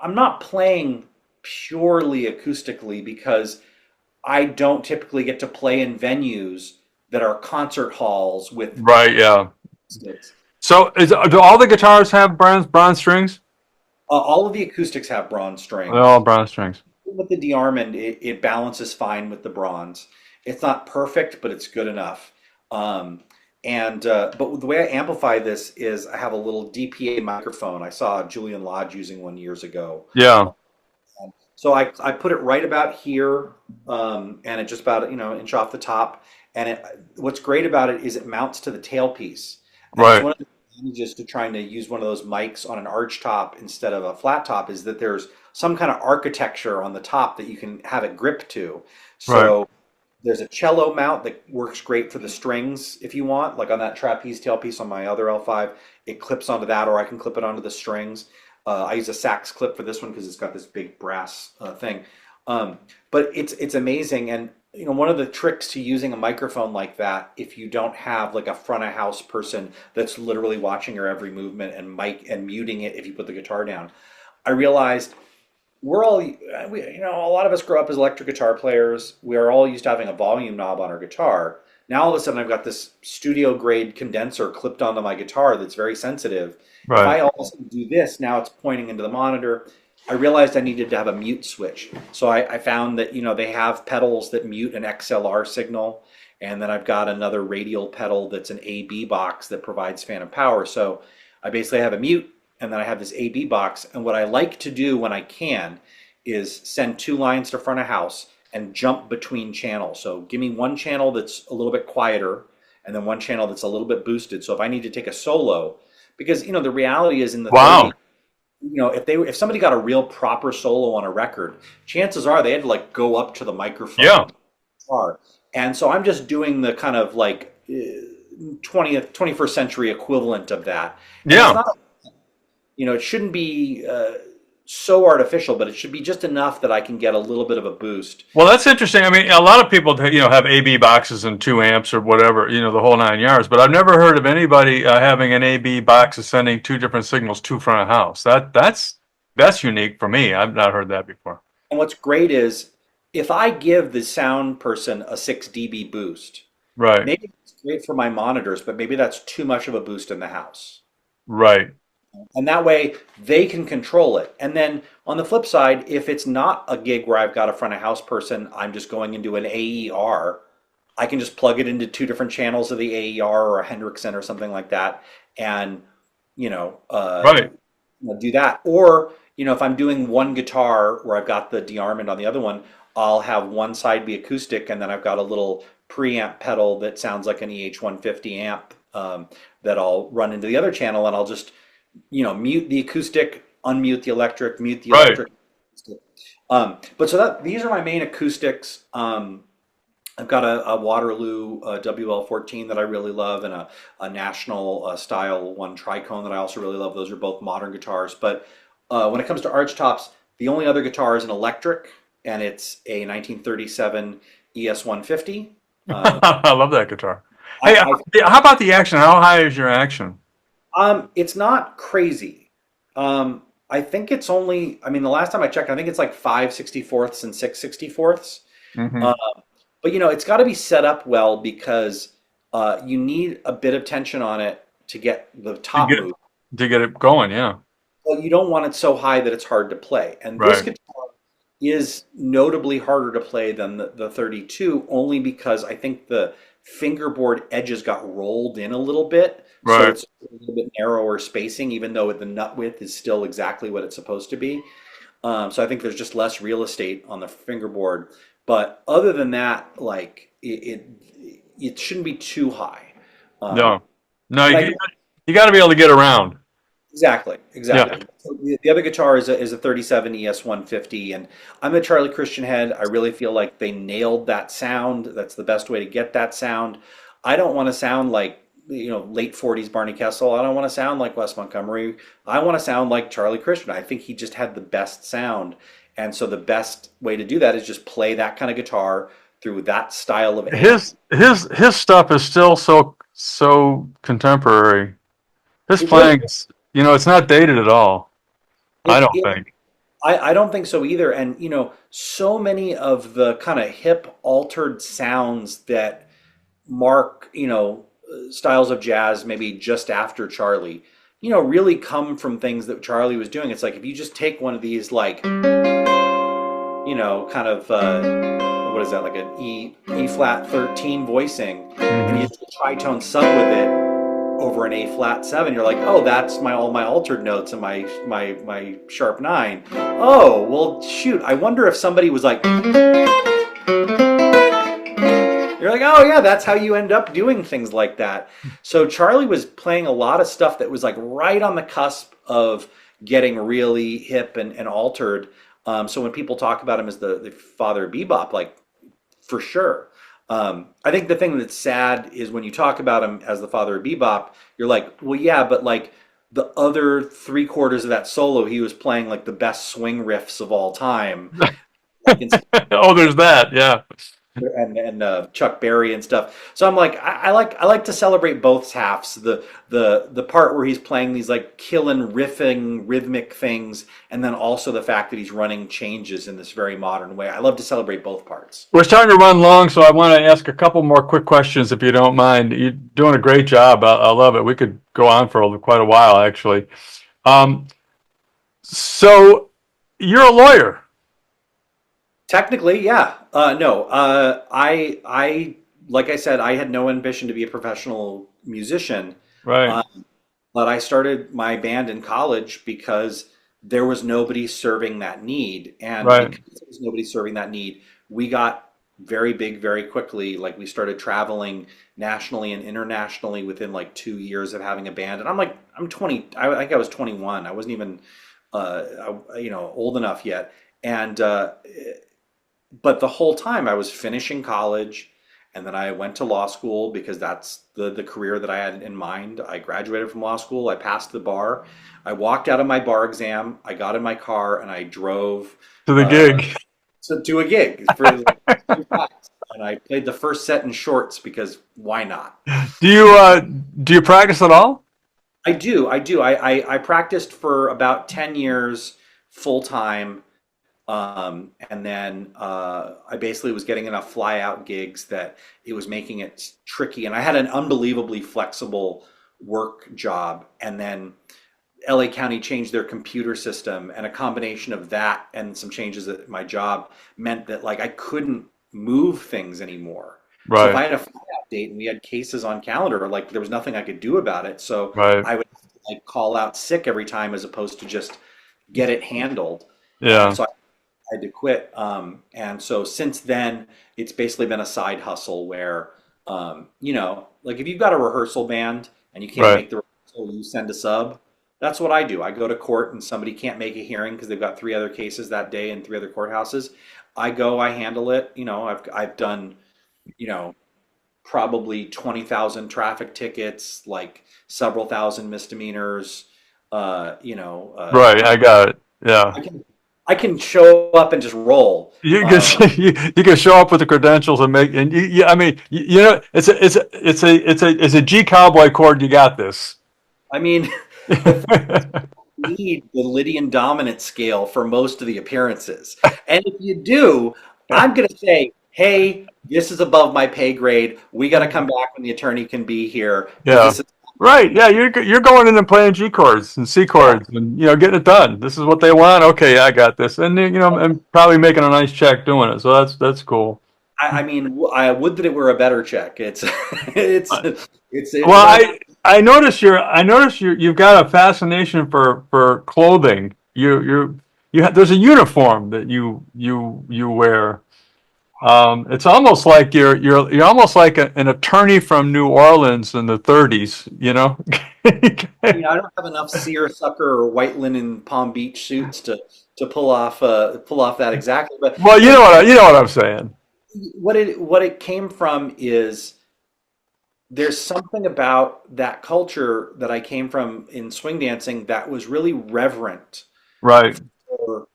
I'm not playing purely acoustically because I don't typically get to play in venues that are concert halls with Right. Yeah. acoustics. So do all the guitars have bronze strings? All of the acoustics have bronze They're all strings. bronze strings. With the DeArmond, it balances fine with the bronze. It's not perfect, but it's good enough. Um, and but the way I amplify this is I have a little DPA microphone. I saw Julian Lodge using one years ago. Yeah. So I put it right about here, and it just about inch off the top. And what's great about it is it mounts to the tailpiece, and it's Right. one of the advantages to trying to use one of those mics on an arch top instead of a flat top is that there's some kind of architecture on the top that you can have it grip to. Right. So there's a cello mount that works great for the strings if you want, like on that trapeze tailpiece on my other L5, it clips onto that, or I can clip it onto the strings. I use a sax clip for this one because it's got this big brass thing. Um, but it's amazing, and one of the tricks to using a microphone like that, if you don't have like a front of house person that's literally watching your every movement and mic and muting it if you put the guitar down, I realized a lot of us grow up as electric guitar players. We are all used to having a volume knob on our guitar. Now all of a sudden I've got this studio grade condenser clipped onto my guitar that's very sensitive. If Right. I all of a sudden do this, now it's pointing into the monitor. I realized I needed to have a mute switch. So I found that, they have pedals that mute an XLR signal. And then I've got another radial pedal that's an AB box that provides phantom power. So I basically have a mute and then I have this AB box. And what I like to do when I can is send two lines to front of house and jump between channels. So give me one channel that's a little bit quieter and then one channel that's a little bit boosted. So if I need to take a solo, because the reality is in the Wow. 30s, if somebody got a real proper solo on a record, chances are they had to like go up to the Yeah. microphone guitar. And so I'm just doing the kind of like 20th 21st century equivalent of that. And it's Yeah. not, it shouldn't be so artificial, but it should be just enough that I can get a little bit of a boost. Well, that's interesting. I mean, a lot of people, have AB boxes and 2 amps or whatever, the whole 9 yards. But I've never heard of anybody having an AB box is sending two different signals to front of house. That's unique for me. I've not heard that before. And what's great is if I give the sound person a 6 dB boost, Right. maybe it's great for my monitors, but maybe that's too much of a boost in the house. Right. And that way they can control it. And then on the flip side, if it's not a gig where I've got a front of house person, I'm just going into an AER, I can just plug it into two different channels of the AER or a Hendrickson or something like that, and you know, uh, Right. do that. Or if I'm doing one guitar where I've got the de-armament on the other one, I'll have one side be acoustic, and then I've got a little preamp pedal that sounds like an EH150 amp that I'll run into the other channel, and I'll just mute the acoustic, unmute the electric, mute the Right. electric. But so that these are my main acoustics. I've got a Waterloo WL14 that I really love, and a National Style one Tricone that I also really love. Those are both modern guitars. But when it comes to arch tops, the only other guitar is an electric, and it's a 1937 ES150. Uh, I love that guitar. Hey, I, how about the action? How high is your action? It's not crazy. I think it's only, I mean, the last time I checked, I think it's like 5/64ths and 6/64ths. Hmm. Uh, but it's got to be set up well because you need a bit of tension on it to get the To top get move. to get it going, yeah. But you don't want it so high that it's hard to play. And this Right. guitar is notably harder to play than the 32, only because I think the fingerboard edges got rolled in a little bit. So Right. it's a little bit narrower spacing, even though the nut width is still exactly what it's supposed to be. So I think there's just less real estate on the fingerboard. But other than that, like it shouldn't be too high. Um, No. No, but I you got to be able to get around. Exactly, Yeah. exactly. So the other guitar is a 37 ES150, and I'm a Charlie Christian head. I really feel like they nailed that sound. That's the best way to get that sound. I don't want to sound like, late 40s Barney Kessel. I don't want to sound like Wes Montgomery. I want to sound like Charlie Christian. I think he just had the best sound. And so the best way to do that is just play that kind of guitar through that style of amp. His stuff is still so contemporary. His It really playing, it's not dated at all. I don't it think. I don't think so either. And, so many of the kind of hip altered sounds that mark, styles of jazz maybe just after Charlie, really come from things that Charlie was doing. It's like if you just take one of these, like, kind of, what is that, like an E flat 13 voicing, and Hmm. you just tritone sub with it over an A flat 7, you're like, oh, that's all my altered notes and my sharp 9. Oh, well, shoot, I wonder if somebody was like, you're like, oh yeah, that's how you end up doing things like that. So Charlie was playing a lot of stuff that was like right on the cusp of getting really hip and altered. So when people talk about him as the father of bebop, like, for sure. I think the thing that's sad is when you talk about him as the father of bebop, you're like, well, yeah, but like the other three-quarters of that solo, he was playing like the best swing riffs of all time. Like, Oh, there's that. Yeah. and Chuck Berry and stuff. So I'm like, I like to celebrate both halves. The part where he's playing these like killing riffing rhythmic things, and then also the fact that he's running changes in this very modern way. I love to celebrate both parts. We're starting to run long, so I want to ask a couple more quick questions if you don't mind. You're doing a great job. I love it. We could go on for quite a while, actually. Um, so you're a lawyer, Technically, yeah. No, like I said, I had no ambition to be a professional musician. right? Uh, But I started my band in college because there was nobody serving that need. And Right. because there was nobody serving that need, we got very big very quickly. Like we started traveling nationally and internationally within like 2 years of having a band. And I'm 20, I think I was 21. I wasn't even, old enough yet. And but the whole time I was finishing college, and then I went to law school because that's the career that I had in mind. I graduated from law school, I passed the bar, I walked out of my bar exam, I got in my car, and I drove To the uh, gig. to a gig for like 2 nights. And I played the first set in shorts because why not? Do you practice at all? I do. I practiced for about 10 years full time. And then I basically was getting enough fly out gigs that it was making it tricky. And I had an unbelievably flexible work job. And then LA County changed their computer system, and a combination of that and some changes at my job meant that like I couldn't move things anymore. So if Right. I had a fly out date and we had cases on calendar, like there was nothing I could do about it. So Right. I would like call out sick every time as opposed to just get it handled. Yeah. So I had to quit. And so since then, it's basically been a side hustle where, like if you've got a rehearsal band and you can't Right. make the rehearsal, you send a sub. That's what I do. I go to court and somebody can't make a hearing because they've got three other cases that day in three other courthouses. I go, I handle it. I've done, you know, probably 20,000 traffic tickets, like several thousand misdemeanors. Right. I got it. Yeah. I can I can show up and just roll. You can you can show up with the credentials and make and I mean it's a G cowboy chord. You got this. I mean, the need the Lydian dominant scale for most of the appearances. And if you do, I'm going to say, hey, this is above my pay grade. We got to come back when the attorney can be here because Yeah. this is, Right. Yeah. You're going in and playing G chords and C yeah. chords and getting it done. This is what they want. Okay, I got this. And and probably making a nice check doing it. So that's cool. I mean, I would that it were a better check. It's, it's Well, not, I notice you've got a fascination for clothing. There's a uniform that you wear. It's almost like you're almost like an attorney from New Orleans in the 30s, you know? I don't have enough seersucker or white linen Palm Beach suits to pull off that exactly. Well, But you know what I'm saying. what it came from is there's something about that culture that I came from in swing dancing that was really reverent Right. for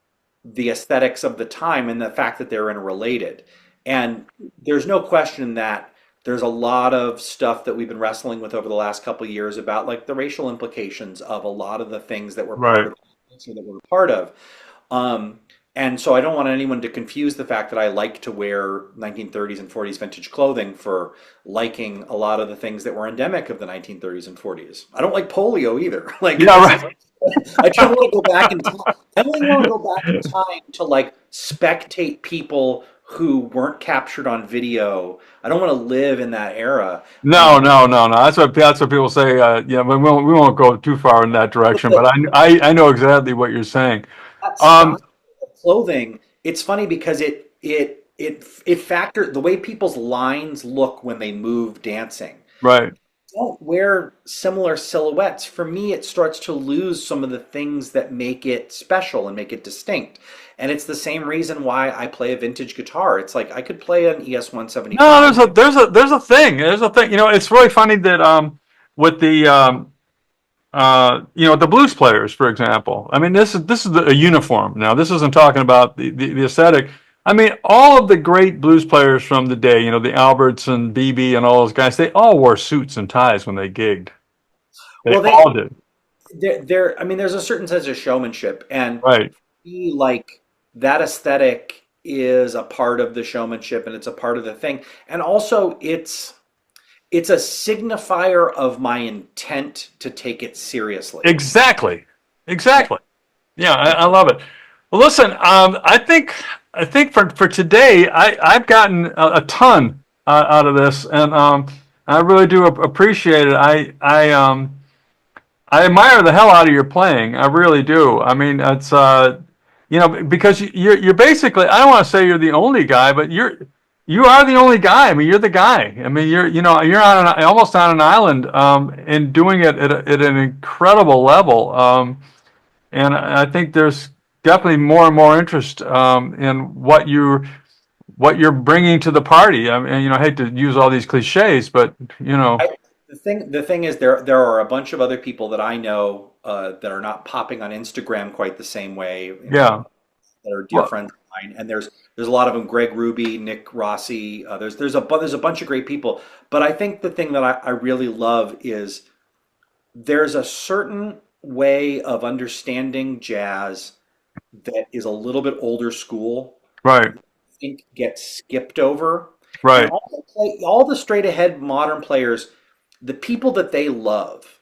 the aesthetics of the time and the fact that they're interrelated. And there's no question that there's a lot of stuff that we've been wrestling with over the last couple of years about like the racial implications of a lot of the things that were part Right. of the culture that we're part of. Um, and so I don't want anyone to confuse the fact that I like to wear 1930s and 40s vintage clothing for liking a lot of the things that were endemic of the 1930s and 40s. I don't like polio either. Like Yeah, this is right. I don't want to go back in time. I only want to go back in time to like spectate people who weren't captured on video. I don't want to live in that era. No, no, no, no. That's what people say. Yeah, we won't go too far in that direction, but But I know exactly what you're saying. that Um, style of clothing, it's funny because it factor the way people's lines look when they move dancing. right. Don't wear similar silhouettes. For me, it starts to lose some of the things that make it special and make it distinct. And it's the same reason why I play a vintage guitar. It's like I could play an ES No, 175. there's a thing. It's really funny that with the blues players, for example. I mean, this is a uniform. Now, this isn't talking about the aesthetic, I mean, all of the great blues players from the day, the Alberts and BB and all those guys, they all wore suits and ties when they gigged. They Well, all did. I mean, there's a certain sense of showmanship, and Right. be like that aesthetic is a part of the showmanship, and it's a part of the thing, and also it's a signifier of my intent to take it seriously. Exactly. Yeah. Exactly. Yeah, I love it. Well, listen, I think for today, I've gotten a ton out of this, and I really do appreciate it. I admire the hell out of your playing. I really do. I mean, it's because you're basically. I don't want to say you're the only guy, but you are the only guy. I mean, you're the guy. I mean, you're on almost on an island, and doing it at an incredible level. And I think there's definitely more and more interest in what you're bringing to the party. I mean, I hate to use all these cliches, but I, the thing is, there are a bunch of other people that I know that are not popping on Instagram quite the same way. yeah. That are dear Well, friends of mine, and there's a lot of them. Greg Ruby, Nick Rossi. There's a bunch of great people. But I think the thing that I really love is there's a certain way of understanding jazz that is a little bit older school. right, I think gets skipped over, and right, all the straight ahead modern players, the people that they love,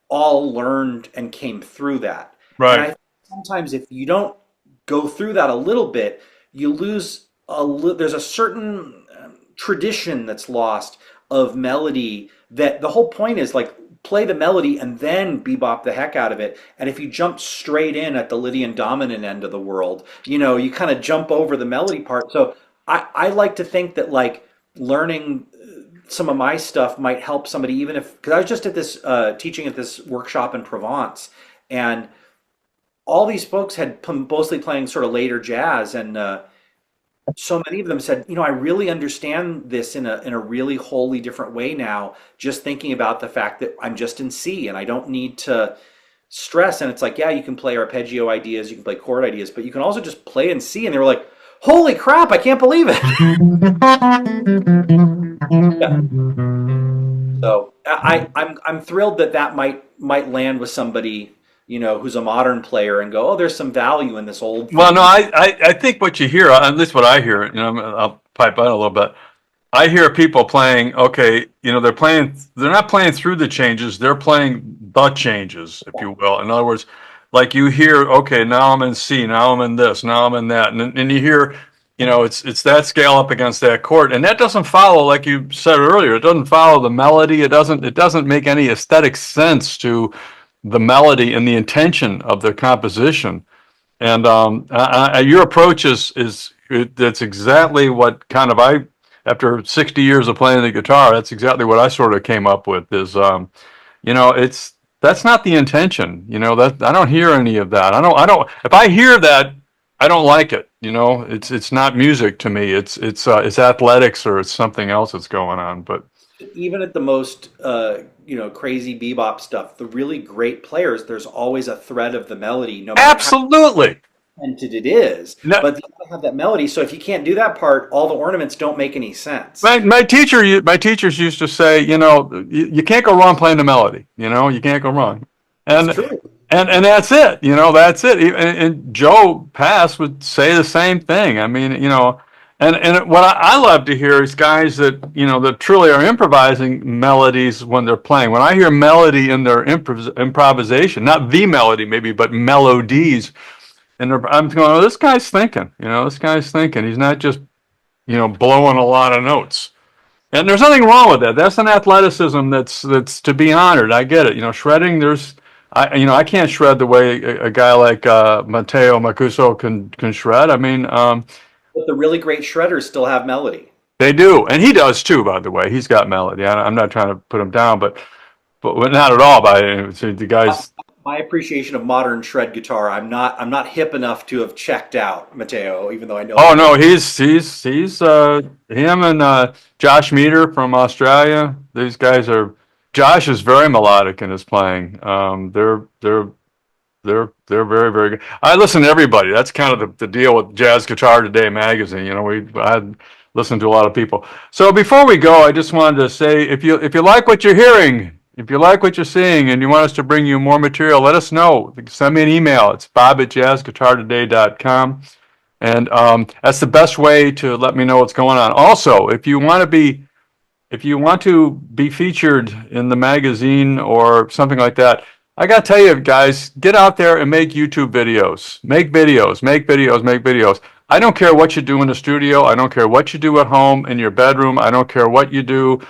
all learned and came through that. And I right, think sometimes if you don't go through that a little bit, you lose there's a certain tradition that's lost of melody that the whole point is like play the melody and then bebop the heck out of it. And if you jump straight in at the Lydian dominant end of the world, you kind of jump over the melody part. So I like to think that like learning some of my stuff might help somebody, even if, because I was just at this teaching at this workshop in Provence, and all these folks had mostly playing sort of later jazz, and so many of them said, I really understand this in a really wholly different way now, just thinking about the fact that I'm just in C and I don't need to stress. And it's like, yeah, you can play arpeggio ideas, you can play chord ideas, but you can also just play in C. And they were like, holy crap, I can't believe it. Yeah. So I'm thrilled that might land with somebody, who's a modern player and go, oh, there's some value in this old Well, no, thing. I think what you hear, at least what I hear, I'll pipe on a little bit. I hear people playing, okay, they're not playing through the changes, they're playing the changes, if you will. In other words, like you hear, okay, now I'm in C, now I'm in this, now I'm in that. And you hear, it's that scale up against that chord. And that doesn't follow, like you said earlier, it doesn't follow the melody. It doesn't make any aesthetic sense to the melody and the intention of the composition. And your approach that's exactly what kind of after 60 years of playing the guitar, that's exactly what I sort of came up with is, it's, that's not the intention, that I don't hear any of that. If I hear that, I don't like it. It's not music to me. It's athletics or it's something else that's going on. But Even at the most crazy bebop stuff, the really great players, there's always a thread of the melody, no matter how absolutely. talented it is. No, But you gotta have that melody. So if you can't do that part, all the ornaments don't make any sense. my teachers used to say, you can't go wrong playing the melody. You can't go wrong, It's and true. and that's it. That's it. And Joe Pass would say the same thing. I mean, and what I love to hear is guys that truly are improvising melodies when they're playing. When I hear melody in their improvisation, not the melody maybe, but melodies, and I'm going, oh, this guy's thinking. This guy's thinking. He's not just blowing a lot of notes. And there's nothing wrong with that. That's an athleticism that's to be honored. I get it. Shredding. I can't shred the way a guy like Matteo Macuso can shred. I mean, But the really great shredders still have melody. they do, and he does too. By the way, he's got melody. I'm not trying to put him down, but not at all. The My, guys. my appreciation of modern shred guitar, I'm not hip enough to have checked out Matteo, even though I know Oh him no, well. he's him and Josh Meter from Australia. These guys are. Josh is very melodic in his playing. They're they're very, very good. I listen to everybody. That's kind of the deal with Jazz Guitar Today magazine. You know, I listen to a lot of people. So before we go, I just wanted to say, if you like what you're hearing, if you like what you're seeing, and you want us to bring you more material, let us know. Send me an email. It's bob@jazzguitartoday.com. And that's the best way to let me know what's going on. Also, if you want to be featured in the magazine or something like that, I got to tell you, guys, get out there and make YouTube videos. Make videos, make videos, make videos. I don't care what you do in the studio. I don't care what you do at home in your bedroom. I don't care what you do,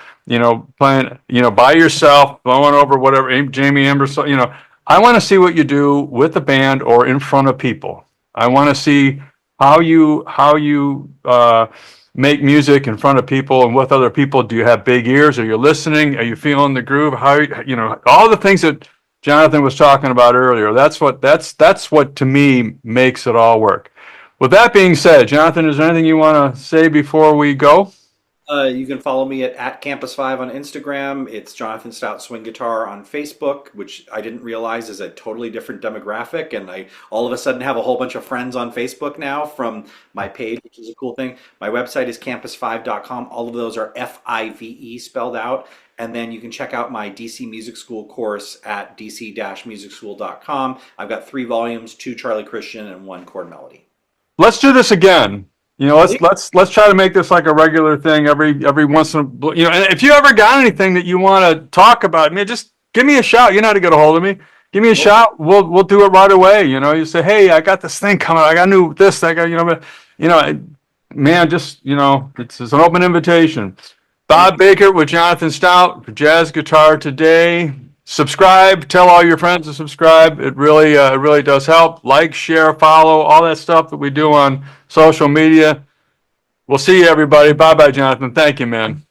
playing, by yourself, blowing over whatever, Jamie Emberson, I want to see what you do with the band or in front of people. I want to see how you make music in front of people and with other people. Do you have big ears? Are you listening? Are you feeling the groove? All the things that Jonathan was talking about earlier. That's what to me makes it all work. With that being said, Jonathan, is there anything you want to say before we go? You can follow me at Campus5 on Instagram. It's Jonathan Stout Swing Guitar on Facebook, which I didn't realize is a totally different demographic. And I all of a sudden have a whole bunch of friends on Facebook now from my page, which is a cool thing. My website is campus5.com. All of those are FIVE spelled out. And then you can check out my DC Music School course at dc-musicschool.com. I've got 3 volumes, 2 Charlie Christian and 1 chord melody. Let's do this again. Let's try to make this like a regular thing every once in a, and if you ever got anything that you want to talk about, just give me a shout. You know how to get a hold of me. Give me a shout. We'll do it right away. You say, hey, I got this thing coming. I got this. I got man, it's an open invitation. Bob Bakert with Jonathan Stout for Jazz Guitar Today. Subscribe. Tell all your friends to subscribe. It really does help. Like, share, follow, all that stuff that we do on social media. We'll see you, everybody. Bye-bye, Jonathan. Thank you, man.